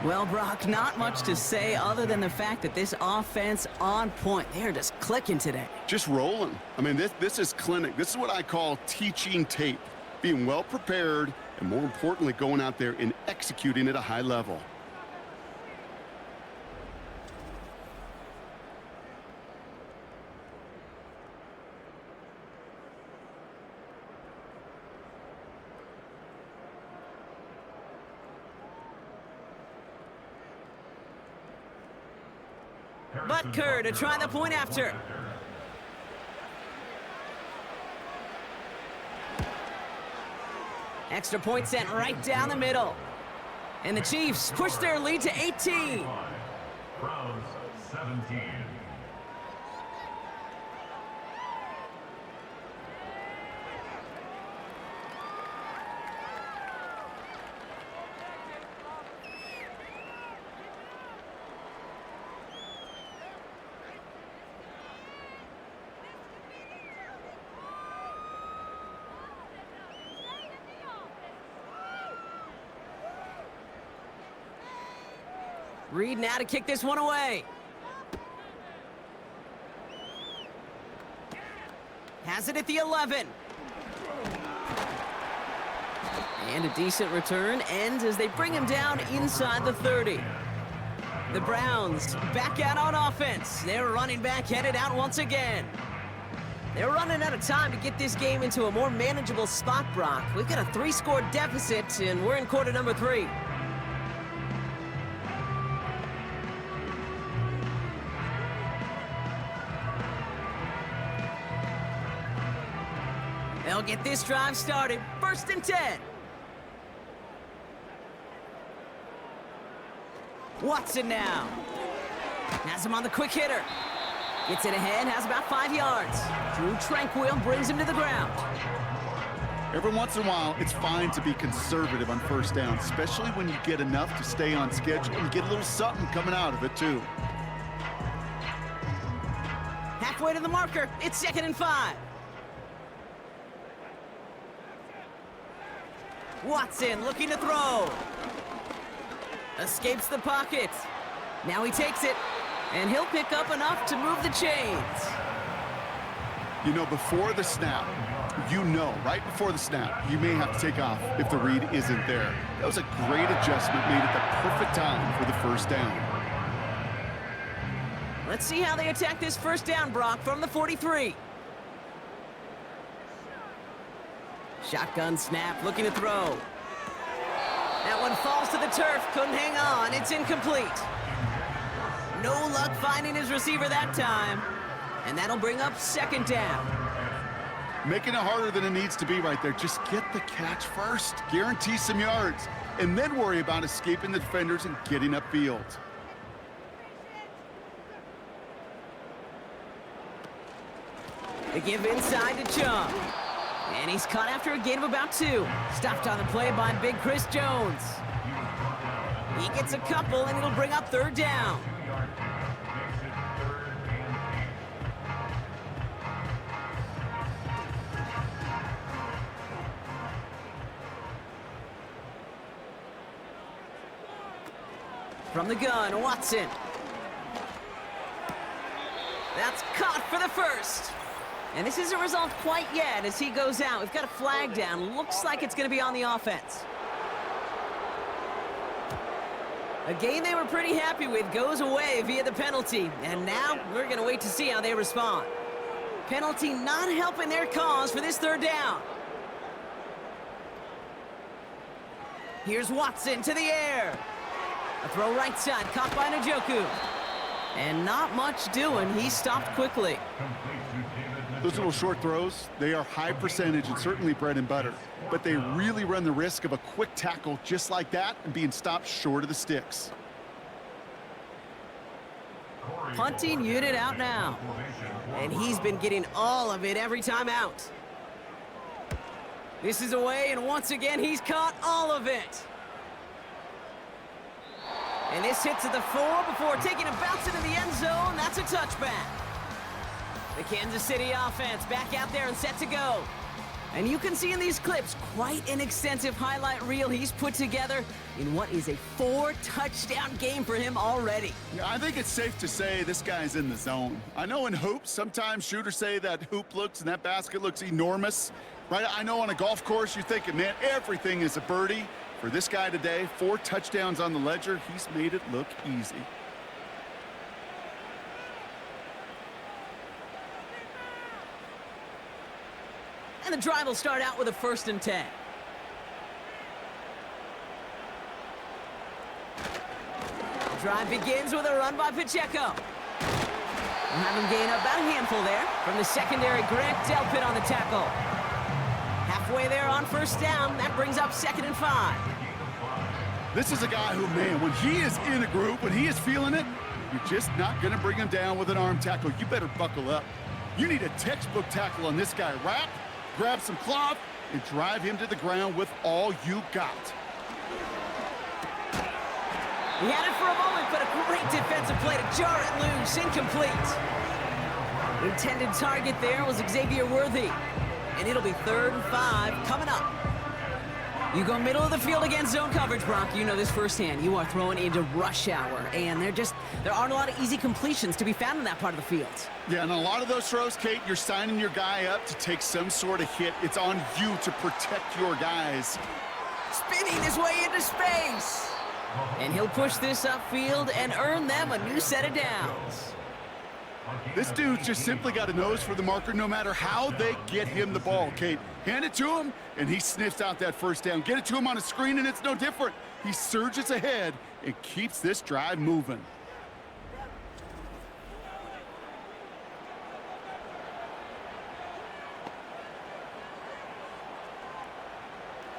Well, Brock, not much to say other than the fact that this offense on point. They're just clicking today. Just rolling. I mean, this is clinic. This is what I call teaching tape. Being well prepared, and more importantly, going out there and executing at a high level. Butker to try the point after. Extra point sent right down the middle. And the Chiefs push their lead to 18. Browns 17. Reed now to kick this one away. Has it at the 11. And a decent return ends as they bring him down inside the 30. The Browns back out on offense. Their running back headed out once again. They're running out of time to get this game into a more manageable spot, Brock. We've got a 3-score deficit, and we're in quarter number 3. They'll get this drive started. 1st and 10. Watson now. Has him on the quick hitter. Gets it ahead, has about 5 yards. Drew Tranquil brings him to the ground. Every once in a while, it's fine to be conservative on 1st down, especially when you get enough to stay on schedule and get a little something coming out of it, too. Halfway to the marker, it's 2nd and 5. Watson looking to throw. Escapes the pocket. Now he takes it, and he'll pick up enough to move the chains. You know, before the snap, right before the snap, you may have to take off if the read isn't there. That was a great adjustment made at the perfect time for the 1st down. Let's see how they attack this 1st down, Brock, from the 43. Shotgun snap, looking to throw. That one falls to the turf, couldn't hang on, it's incomplete. No luck finding his receiver that time, and that'll bring up 2nd down. Making it harder than it needs to be right there. Just get the catch first, guarantee some yards, and then worry about escaping the defenders and getting upfield. They give inside to Chung. And he's caught after a gain of about 2. Stopped on the play by big Chris Jones. He gets a couple, and it'll bring up 3rd down. From the gun, Watson. That's caught for the 1st. And this isn't resolved quite yet as he goes out. We've got a flag down. Looks like it's going to be on the offense. A game they were pretty happy with goes away via the penalty. And now we're going to wait to see how they respond. Penalty not helping their cause for this 3rd down. Here's Watson to the air. A throw right side, caught by Njoku. And not much doing. He stopped quickly. Those little short throws, they are high percentage and certainly bread and butter. But they really run the risk of a quick tackle just like that and being stopped short of the sticks. Punting unit out now. And he's been getting all of it every time out. This is away, and once again, he's caught all of it. And this hits at the 4 before taking a bounce into the end zone. That's a touchback. The Kansas City offense back out there and set to go. And you can see in these clips quite an extensive highlight reel he's put together in what is a 4-touchdown game for him already. Yeah, I think it's safe to say this guy's in the zone. I know in hoops, sometimes shooters say that hoop looks and that basket looks enormous. Right? I know on a golf course you're thinking, man, everything is a birdie. For this guy today, 4 touchdowns on the ledger, he's made it look easy. And the drive will start out with a 1st and 10. The drive begins with a run by Pacheco. We'll have him gain about a handful there. From the secondary, Grant Delpit on the tackle. Halfway there on 1st down, that brings up 2nd and 5. This is a guy who, man, when he is in a group, when he is feeling it, you're just not going to bring him down with an arm tackle. You better buckle up. You need a textbook tackle on this guy. Wrap, grab some cloth, and drive him to the ground with all you got. He had it for a moment, but a great defensive play to jar it loose. Incomplete. Intended target there was Xavier Worthy. And it'll be 3rd and 5 coming up. You go middle of the field against zone coverage, Brock. You know this firsthand. You are throwing into rush hour, and there aren't a lot of easy completions to be found in that part of the field. Yeah, and a lot of those throws, Kate, you're signing your guy up to take some sort of hit. It's on you to protect your guys. Spinning his way into space. And he'll push this upfield and earn them a new set of downs. This dude's just simply got a nose for the marker no matter how they get him the ball, Kate. Hand it to him, and he sniffs out that first down. Get it to him on a screen, and it's no different. He surges ahead and keeps this drive moving.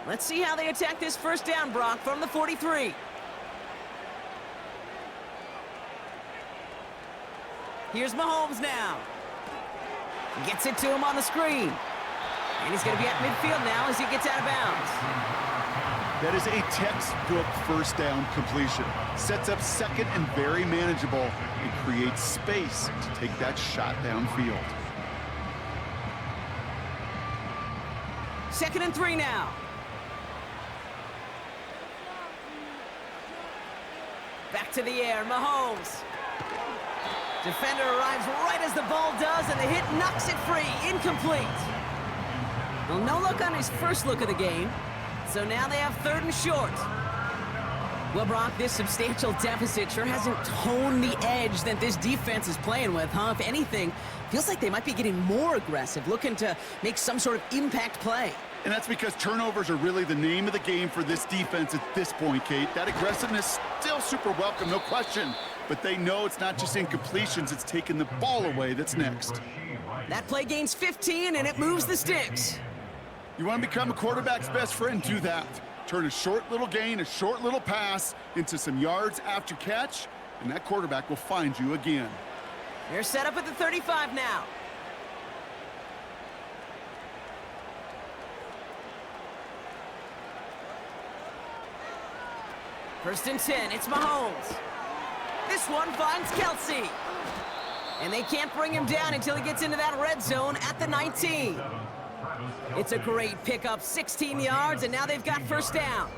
Let's see how they attack this first down, Brock, from the 43. Here's Mahomes now. Gets it to him on the screen. And he's going to be at midfield now as he gets out of bounds. That is a textbook first down completion. Sets up second and very manageable and creates space to take that shot downfield. 2nd and 3 now. Back to the air, Mahomes. Defender arrives right as the ball does, and the hit knocks it free. Incomplete. Well, no look on his first look of the game, so now they have 3rd and short. Well, Brock, this substantial deficit sure hasn't toned the edge that this defense is playing with, huh? If anything, feels like they might be getting more aggressive, looking to make some sort of impact play. And that's because turnovers are really the name of the game for this defense at this point, Kate. That aggressiveness still super welcome, no question. But they know it's not just incompletions, it's taking the ball away that's next. That play gains 15, and it moves the sticks. You want to become a quarterback's best friend, do that. Turn a short little gain, a short little pass into some yards after catch, and that quarterback will find you again. They're set up at the 35 now. First and 10, it's Mahomes. This one finds Kelsey. And they can't bring him down until he gets into that red zone at the 19. It's a great pickup, 16 yards, and now they've got first down.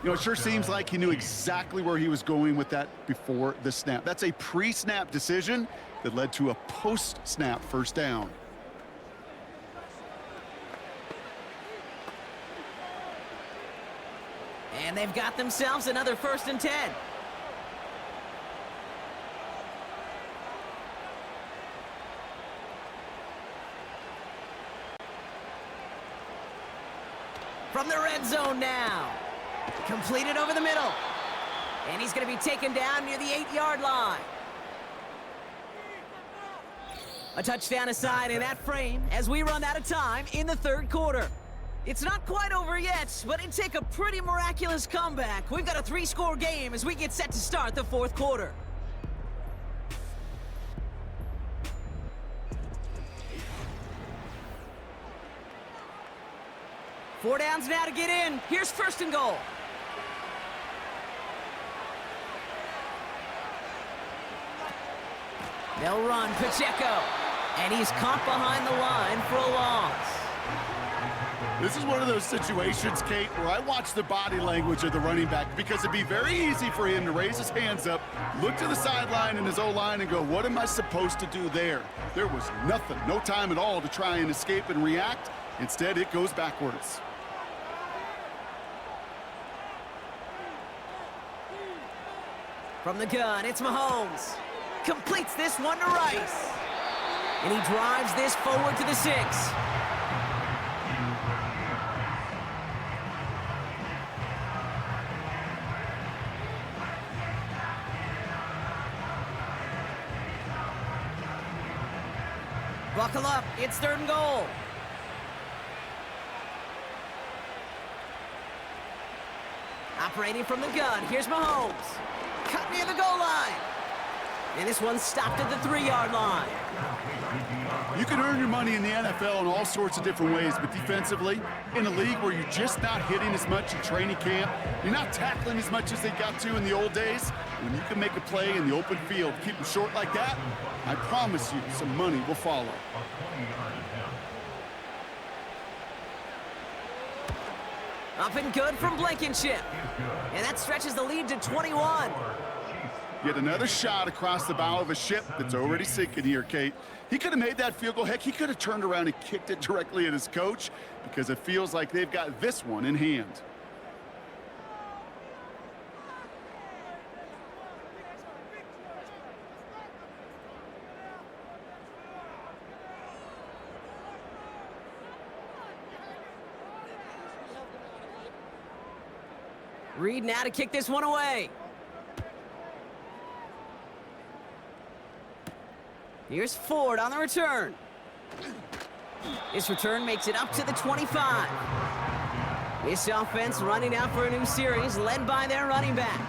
You know, it sure seems like he knew exactly where he was going with that before the snap. That's a pre-snap decision that led to a post-snap first down. And they've got themselves another 1st and 10. From the red zone now. Completed over the middle. And he's going to be taken down near the 8-yard line. A touchdown aside in that frame as we run out of time in the 3rd quarter. It's not quite over yet, but it'd take a pretty miraculous comeback. We've got a 3-score game as we get set to start the 4th quarter. Four downs now to get in. Here's 1st and goal. They'll run Pacheco. And he's caught behind the line for a loss. This is one of those situations, Kate, where I watch the body language of the running back because it'd be very easy for him to raise his hands up, look to the sideline in his O-line and go, what am I supposed to do there? There was nothing, no time at all to try and escape and react. Instead, it goes backwards. From the gun, it's Mahomes. Completes this one to Rice. And he drives this forward to the 6. Buckle up, it's 3rd and goal. Operating from the gun, here's Mahomes. Cut near the goal line. And this one's stopped at the 3-yard line. You can earn your money in the NFL in all sorts of different ways, but defensively, in a league where you're just not hitting as much in training camp, you're not tackling as much as they got to in the old days, when you can make a play in the open field, keep them short like that, I promise you some money will follow. Up and good from Blankenship. And that stretches the lead to 21. Yet another shot across the bow of a ship that's already sinking here, Kate. He could have made that field goal. Heck, he could have turned around and kicked it directly at his coach because it feels like they've got this one in hand. Reed now to kick this one away. Here's Ford on the return. This return makes it up to the 25. This offense running out for a new series, led by their running back.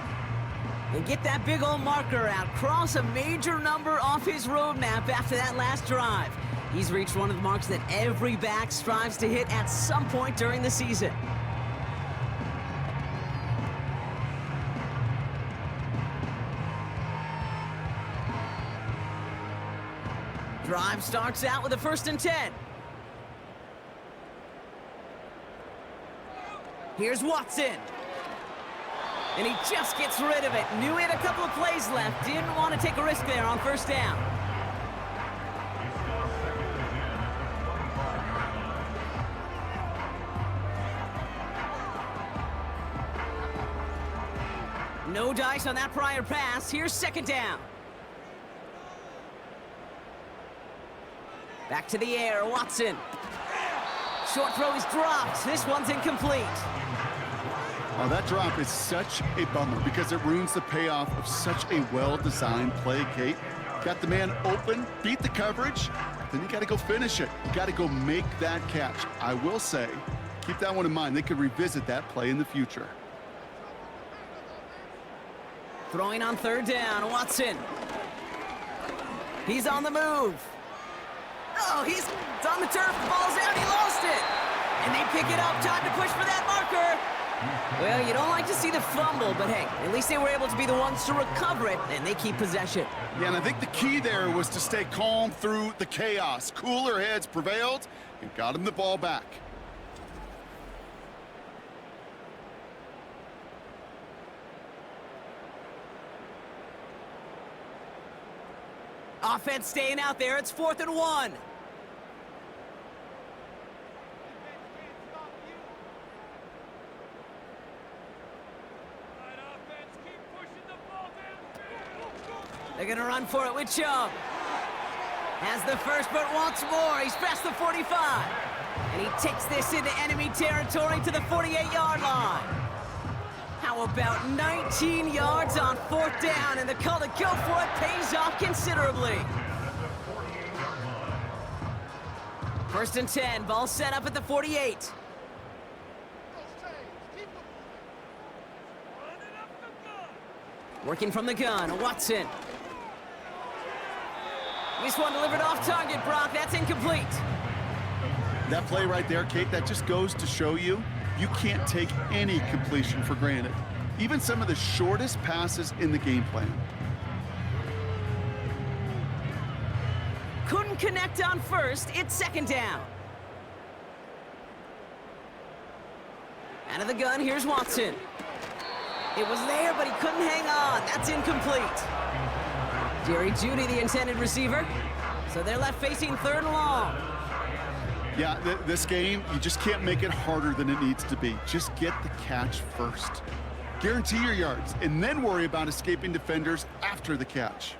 And get that big old marker out. Cross a major number off his roadmap after that last drive. He's reached one of the marks that every back strives to hit at some point during the season. Drive starts out with a 1st and 10. Here's Watson. And he just gets rid of it. Knew he had a couple of plays left. Didn't want to take a risk there on 1st down. No dice on that prior pass. Here's 2nd down. Back to the air, Watson. Short throw is dropped. This one's incomplete. Oh, that drop is such a bummer because it ruins the payoff of such a well-designed play, Kate. Got the man open, beat the coverage, then you got to go finish it. You got to go make that catch. I will say, keep that one in mind. They could revisit that play in the future. Throwing on 3rd down, Watson. He's on the move. Oh, he's on the turf, the ball's out, he lost it! And they pick it up, time to push for that marker! Well, you don't like to see the fumble, but hey, at least they were able to be the ones to recover it, and they keep possession. Yeah, and I think the key there was to stay calm through the chaos. Cooler heads prevailed and got him the ball back. Offense staying out there, it's 4th and 1. They're gonna run for it with Chubb. Has the first, but wants more. He's past the 45. And he takes this into enemy territory to the 48-yard line. How about 19 yards on 4th down, and the call to go for it pays off considerably. 1st and 10, ball set up at the 48. Working from the gun, Watson. This one delivered off target, Brock. That's incomplete. That play right there, Kate, that just goes to show you can't take any completion for granted. Even some of the shortest passes in the game plan. Couldn't connect on 1st. It's 2nd down. Out of the gun, here's Watson. It was there, but he couldn't hang on. That's incomplete. Jerry Jeudy, the intended receiver. So they're left facing 3rd and long. Yeah, this game, you just can't make it harder than it needs to be. Just get the catch first. Guarantee your yards, and then worry about escaping defenders after the catch.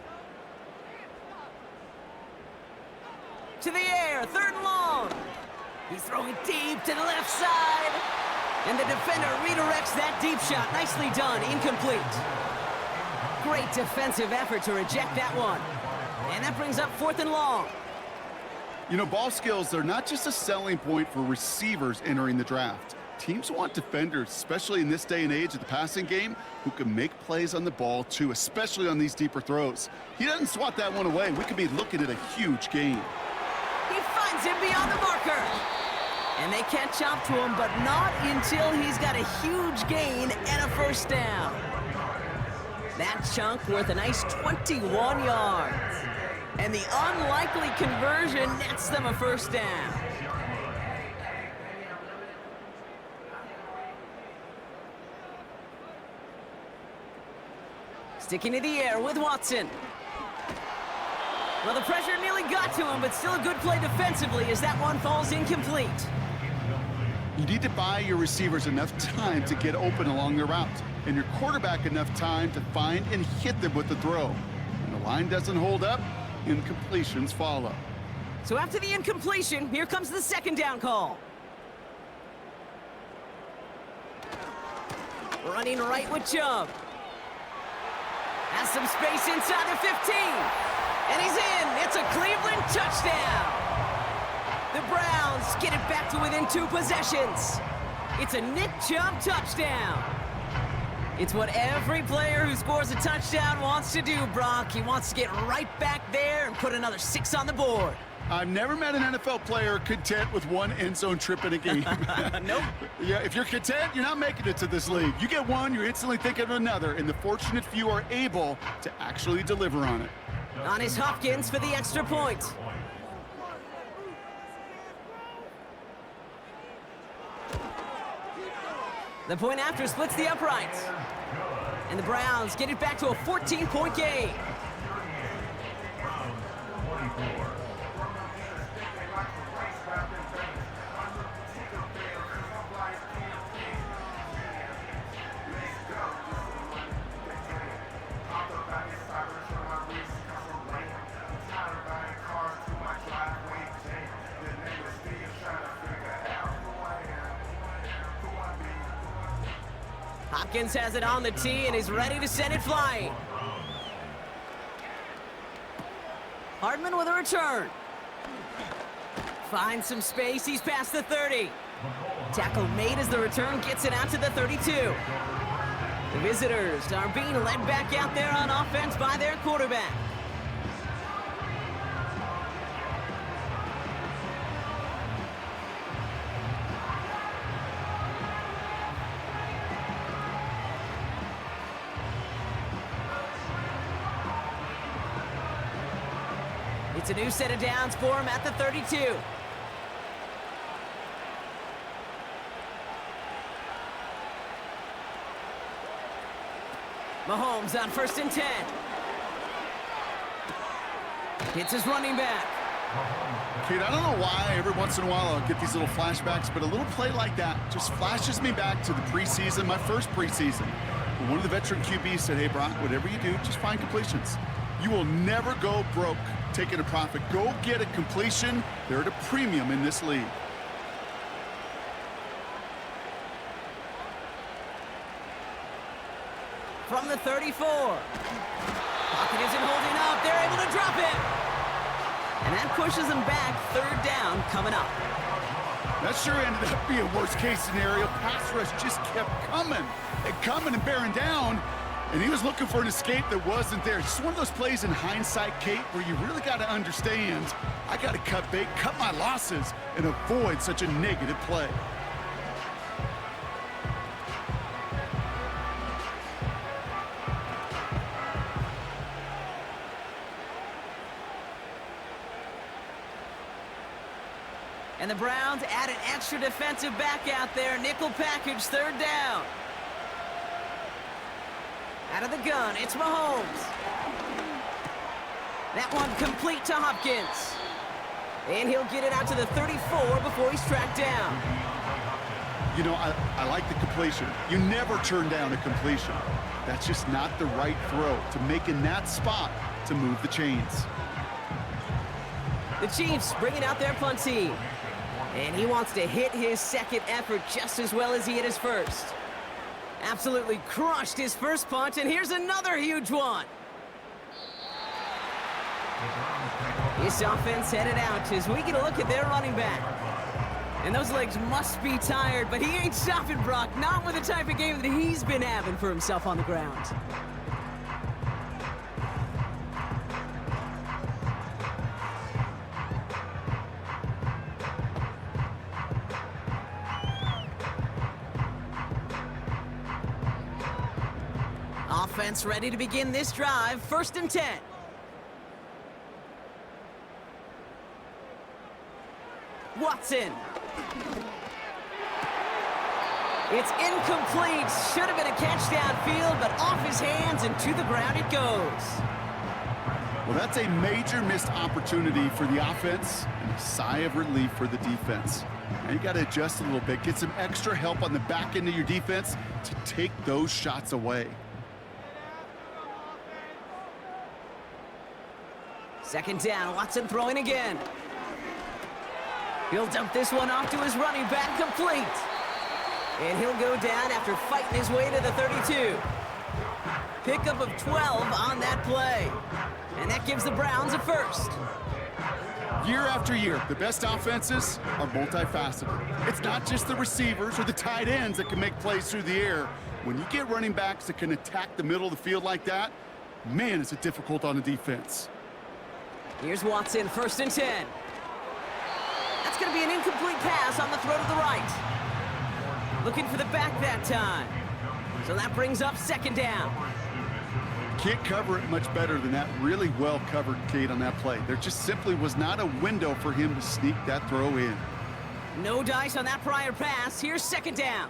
To the air, 3rd and long. He's throwing deep to the left side. And the defender redirects that deep shot. Nicely done, incomplete. Great defensive effort to reject that one. And that brings up 4th and long. You know, ball skills, they're not just a selling point for receivers entering the draft. Teams want defenders, especially in this day and age of the passing game, who can make plays on the ball too, especially on these deeper throws. He doesn't swat that one away. We could be looking at a huge gain. He finds him beyond the marker. And they catch up to him, but not until he's got a huge gain and a 1st down. That chunk worth a nice 21 yards. And the unlikely conversion nets them a 1st down. Sticking to the air with Watson. Well, the pressure nearly got to him, but still a good play defensively as that one falls incomplete. You need to buy your receivers enough time to get open along their route, and your quarterback enough time to find and hit them with the throw. When the line doesn't hold up, incompletions follow. So after the incompletion, here comes the second down call. Running right with Chubb. Has some space inside the 15. And he's in. It's a Cleveland touchdown. The Browns get it back to within 2 possessions. It's a Nick Chubb touchdown. It's what every player who scores a touchdown wants to do, Brock. He wants to get right back there and put another 6 on the board. I've never met an NFL player content with one end zone trip in a game. Nope. Yeah, if you're content, you're not making it to this league. You get one, you're instantly thinking of another, and the fortunate few are able to actually deliver on it. On his Hopkins for the extra point. The point after splits the uprights. And the Browns get it back to a 14-point game. Hopkins has it on the tee and is ready to send it flying. Hardman with a return. Finds some space, he's past the 30. Tackle made as the return gets it out to the 32. The visitors are being led back out there on offense by their quarterback. It's a new set of downs for him at the 32. Mahomes on 1st and 10. Hits his running back. Kate, I don't know why every once in a while I'll get these little flashbacks, but a little play like that just flashes me back to the preseason, my first preseason. One of the veteran QBs said, hey, Brock, whatever you do, just find completions. You will never go broke taking a profit. Go get a completion. They're at a premium in this league. From the 34. Pocket isn't holding up. They're able to drop it. And that pushes them back. 3rd down coming up. That sure ended up being a worst-case scenario. Pass rush just kept coming and bearing down. And he was looking for an escape that wasn't there. It's one of those plays in hindsight, Kate, where you really got to understand, I got to cut bait, cut my losses, and avoid such a negative play. And the Browns add an extra defensive back out there. Nickel package, 3rd down. Out of the gun, it's Mahomes. That one complete to Hopkins. And he'll get it out to the 34 before he's tracked down. You know, I like the completion. You never turn down a completion. That's just not the right throw to make in that spot to move the chains. The Chiefs bringing out their punt team. And he wants to hit his second effort just as well as he hit his first. Absolutely crushed his first punt, and here's another huge one. This offense headed out as we get a look at their running back. And those legs must be tired, but he ain't stopping, Brock. Not with the type of game that he's been having for himself on the ground. Offense ready to begin this drive. 1st and 10. Watson. It's incomplete. Should have been a catch downfield, but off his hands and to the ground it goes. Well, that's a major missed opportunity for the offense and a sigh of relief for the defense. Now you got to adjust a little bit, get some extra help on the back end of your defense to take those shots away. Second down, Watson throwing again. He'll dump this one off to his running back, complete. And he'll go down after fighting his way to the 32. Pickup of 12 on that play. And that gives the Browns a first. Year after year, the best offenses are multifaceted. It's not just the receivers or the tight ends that can make plays through the air. When you get running backs that can attack the middle of the field like that, man, is it difficult on the defense. Here's Watson, 1st and 10. That's going to be an incomplete pass on the throw to the right. Looking for the back that time. So that brings up 2nd down. Can't cover it much better than that. Really well covered, Kate, on that play. There just simply was not a window for him to sneak that throw in. No dice on that prior pass. Here's 2nd down.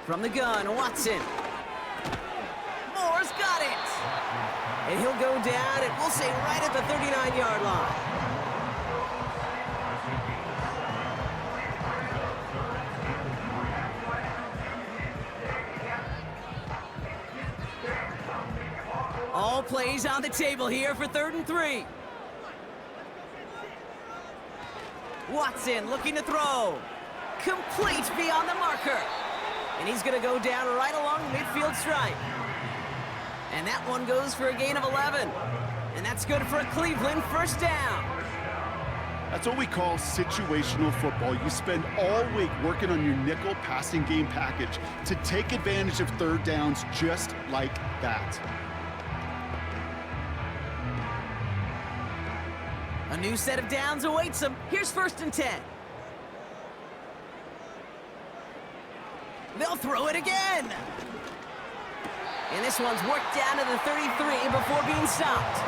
From the gun, Watson. Moore's got it. And he'll go down, and we'll say right at the 39-yard line. All plays on the table here for 3rd and 3. Watson looking to throw. Complete beyond the marker. And he's going to go down right along the midfield stripe. And that one goes for a gain of 11. And that's good for a Cleveland 1st down. That's what we call situational football. You spend all week working on your nickel passing game package to take advantage of 3rd downs just like that. A new set of downs awaits him. Here's 1st and 10. They'll throw it again. And this one's worked down to the 33 before being stopped.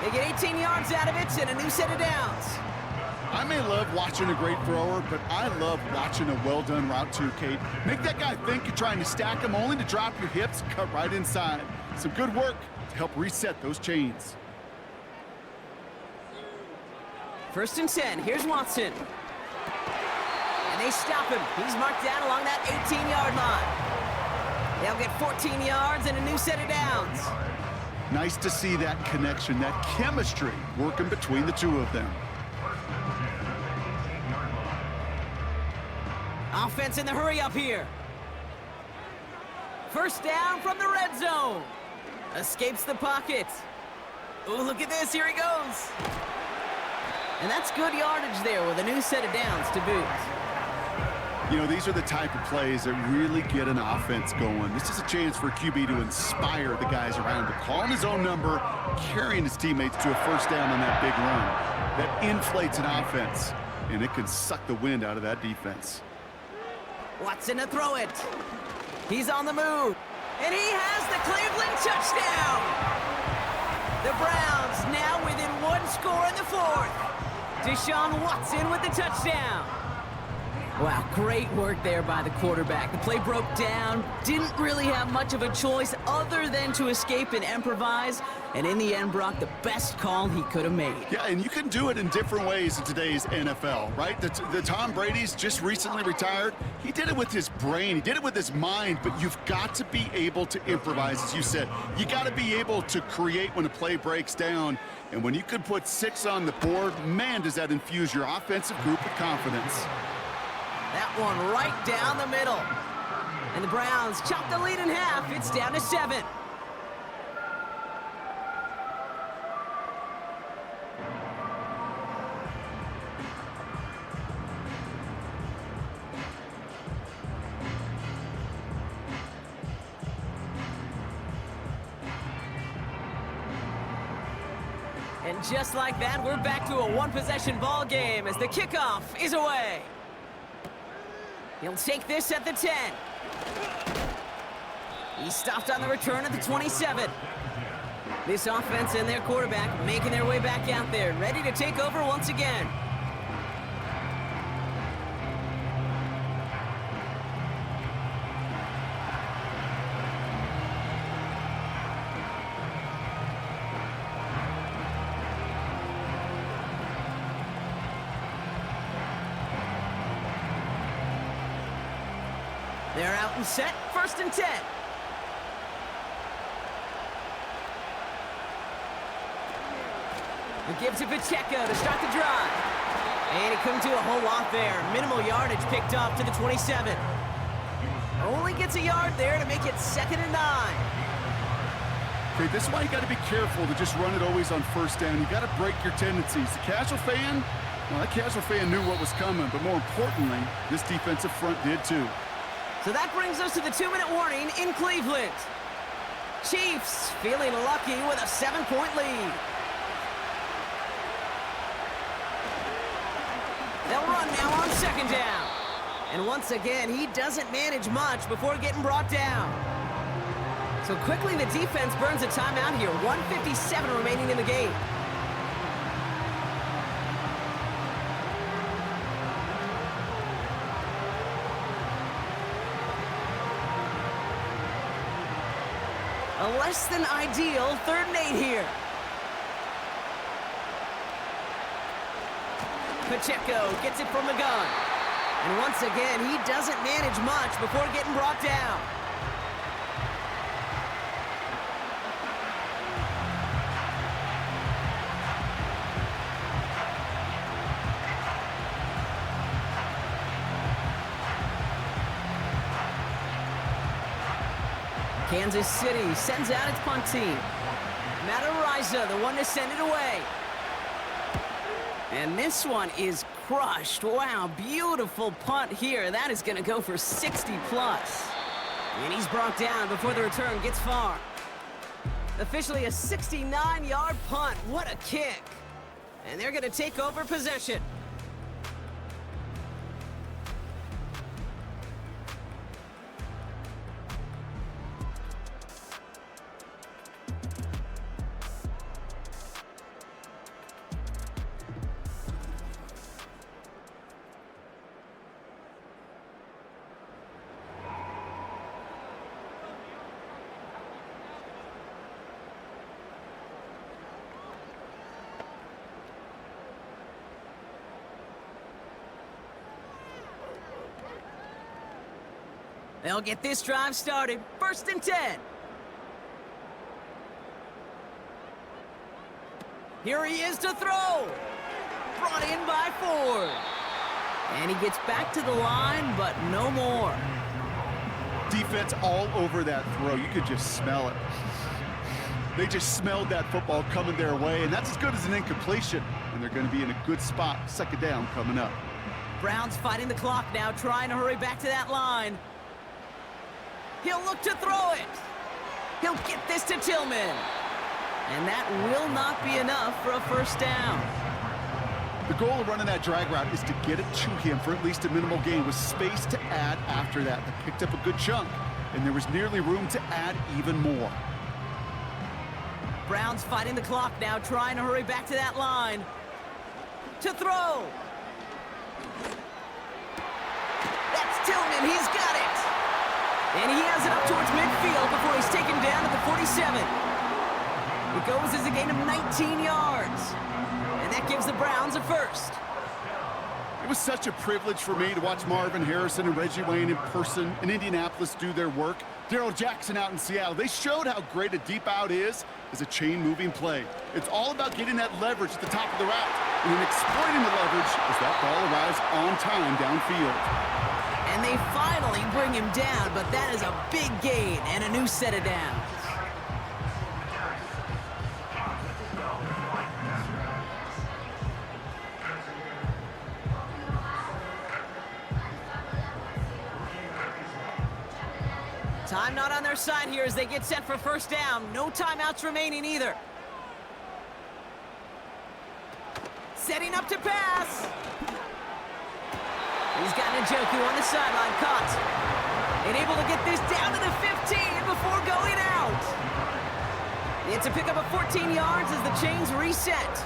They get 18 yards out of it and a new set of downs. I may love watching a great thrower, but I love watching a well-done route too, Kate. Make that guy think you're trying to stack him only to drop your hips, cut right inside. Some good work to help reset those chains. 1st and 10, here's Watson. And they stop him. He's marked down along that 18-yard line. They'll get 14 yards and a new set of downs. Nice to see that connection, that chemistry working between the two of them. Offense in the hurry up here. 1st down from the red zone. Escapes the pocket. Oh, look at this. Here he goes. And that's good yardage there with a new set of downs to boot. You know, these are the type of plays that really get an offense going. This is a chance for a QB to inspire the guys around him, calling his own number, carrying his teammates to a 1st down on that big run. That inflates an offense, and it can suck the wind out of that defense. Watson to throw it. He's on the move. And he has the Cleveland touchdown. The Browns now within 1 score in the 4th. Deshaun Watson with the touchdown. Wow, great work there by the quarterback. The play broke down, didn't really have much of a choice other than to escape and improvise, and in the end, Brock, the best call he could have made. Yeah, and you can do it in different ways in today's NFL, right? The Tom Brady's just recently retired. He did it with his brain. He did it with his mind, but you've got to be able to improvise, as you said. You got to be able to create when a play breaks down, and when you can put 6 on the board, man, does that infuse your offensive group with confidence. That one right down the middle. And the Browns chop the lead in half. It's down to 7. And just like that, we're back to a one-possession ball game as the kickoff is away. He'll take this at the 10. He stopped on the return at the 27. This offense and their quarterback making their way back out there, ready to take over once again. They're out and set, 1st and 10. The give to Pacheco to start the drive. And he couldn't do a whole lot there. Minimal yardage picked up to the 27. Only gets a yard there to make it 2nd and 9. Okay, this is why you got to be careful to just run it always on 1st down. You got to break your tendencies. The casual fan, well, that casual fan knew what was coming, but more importantly, this defensive front did too. So that brings us to the 2-minute warning in Cleveland. Chiefs feeling lucky with a 7-point lead. They'll run now on 2nd down. And once again, he doesn't manage much before getting brought down. So quickly the defense burns a timeout here. 1:57 remaining in the game. A less than ideal 3rd and 8 here. Pacheco gets it from the gun. And once again, he doesn't manage much before getting brought down. Kansas City sends out its punt team. Matt Ariza, the one to send it away. And this one is crushed. Wow, beautiful punt here. That is going to go for 60+. And he's brought down before the return gets far. Officially a 69-yard punt. What a kick. And they're going to take over possession. They'll get this drive started. 1st and 10. Here he is to throw. Brought in by Ford. And he gets back to the line, but no more. Defense all over that throw. You could just smell it. They just smelled that football coming their way, and that's as good as an incompletion. And they're going to be in a good spot. 2nd down coming up. Browns fighting the clock now, trying to hurry back to that line. He'll look to throw it. He'll get this to Tillman. And that will not be enough for a 1st down. The goal of running that drag route is to get it to him for at least a minimal gain with space to add after that. They picked up a good chunk, and there was nearly room to add even more. Browns fighting the clock now, trying to hurry back to that line. To throw. That's Tillman. He's got it. And he has it up towards midfield before he's taken down at the 47. It goes as a gain of 19 yards. And that gives the Browns a 1st. It was such a privilege for me to watch Marvin Harrison and Reggie Wayne in person in Indianapolis do their work. Darrell Jackson out in Seattle. They showed how great a deep out is as a chain-moving play. It's all about getting that leverage at the top of the route and then exploiting the leverage as that ball arrives on time downfield. And they finally bring him down, but that is a big gain and a new set of downs. Time not on their side here as they get set for 1st down. No timeouts remaining either. Setting up to pass. He's got Njoku on the sideline, caught. And able to get this down to the 15 before going out. It's a pickup of 14 yards as the chains reset.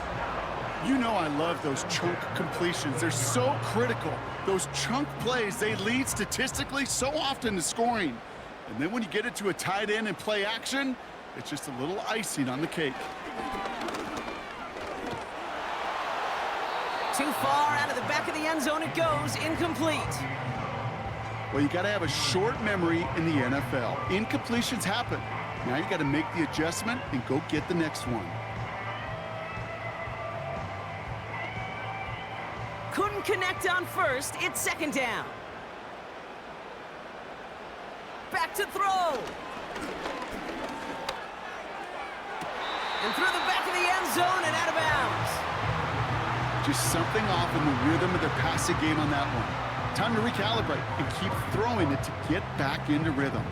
You know I love those chunk completions. They're so critical. Those chunk plays, they lead statistically so often to scoring. And then when you get it to a tight end and play action, it's just a little icing on the cake. Too far out of the back of the end zone it goes, incomplete. Well, you got to have a short memory in the NFL. Incompletions happen. Now you got to make the adjustment and go get the next one. Couldn't connect on first. It's second down. Back to throw. And through the back of the end zone and out of bounds. Just something off in the rhythm of their passing game on that one. Time to recalibrate and keep throwing it to get back into rhythm.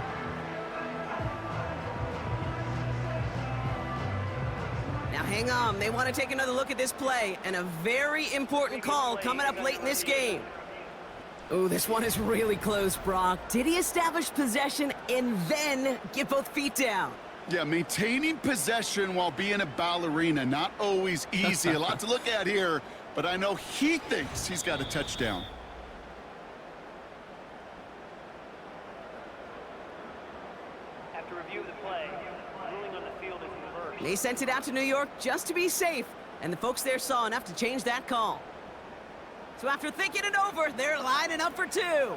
Now hang on, they want to take another look at this play, and a very important call coming up late in this game. Oh, this one is really close, Brock. Did he establish possession and then get both feet down? Yeah, maintaining possession while being a ballerina, not always easy. A lot to look at here, but I know he thinks he's got a touchdown. After review of the play, ruling on the field is reversed. They sent it out to New York just to be safe, and the folks there saw enough to change that call. So after thinking it over, they're lining up for two.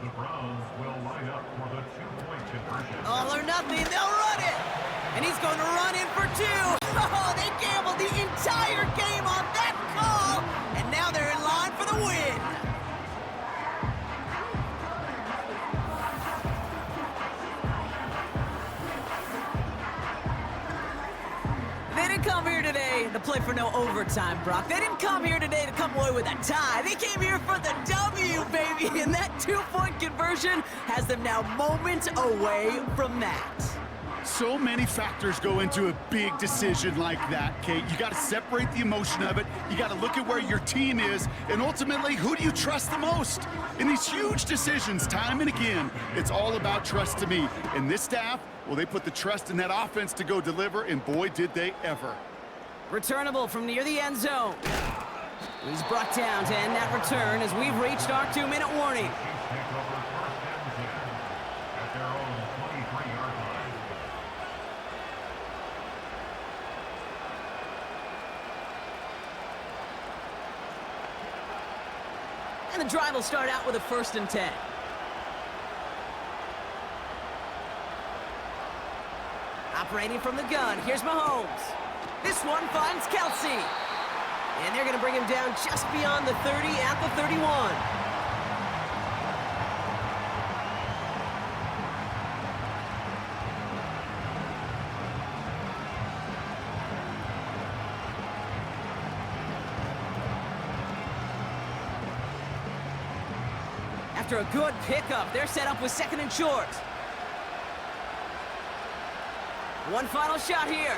The Browns will line up for the two-point conversion. All or nothing, they'll run it. And he's going to run in for two. Oh, they gambled the entire game on that call, and now they're in line for the win. They didn't come here today to play for no overtime, Brock. They didn't come here today to come away with a tie. They came here for the W, baby, and that two-point conversion has them now moments away from that. So many factors go into a big decision like that, Kate. You got to separate the emotion of it. You got to look at where your team is, and ultimately, who do you trust the most? In these huge decisions, time and again, it's all about trust to me. And this staff, well, they put the trust in that offense to go deliver, and boy, did they ever. Returnable from near the end zone. He's brought down to end that return as we've reached our 2-minute warning. Take over first and 10 at their own 23-yard line. And the drive will start out with a 1st and 10. Operating from the gun, here's Mahomes. This one finds Kelsey. And they're going to bring him down just beyond the 30 at the 31. After a good pickup, they're set up with 2nd and short. One final shot here.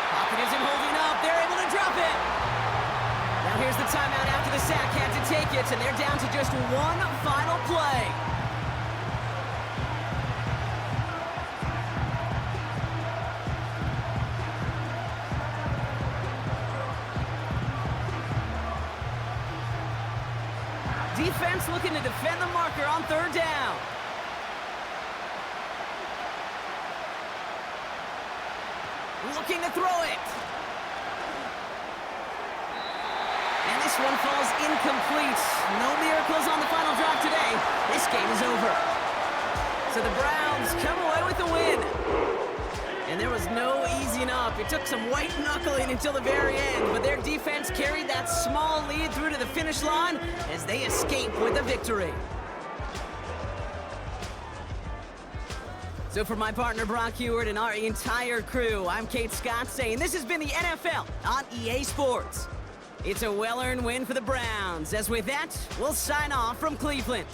Pocket isn't holding up. They're able to drop it. Now here's the timeout after the sack. Had to take it, and they're down to just one final play. Defense looking to defend the marker on 3rd down. Looking to throw it. And this one falls incomplete. No miracles on the final drive today. This game is over. So the Browns come away with the win. And there was no easing up. It took some white knuckling until the very end, but their defense carried that small lead through to the finish line as they escape with a victory. So for my partner Brock Heward and our entire crew, I'm Kate Scott saying this has been the NFL on EA Sports. It's a well-earned win for the Browns. As with that, we'll sign off from Cleveland.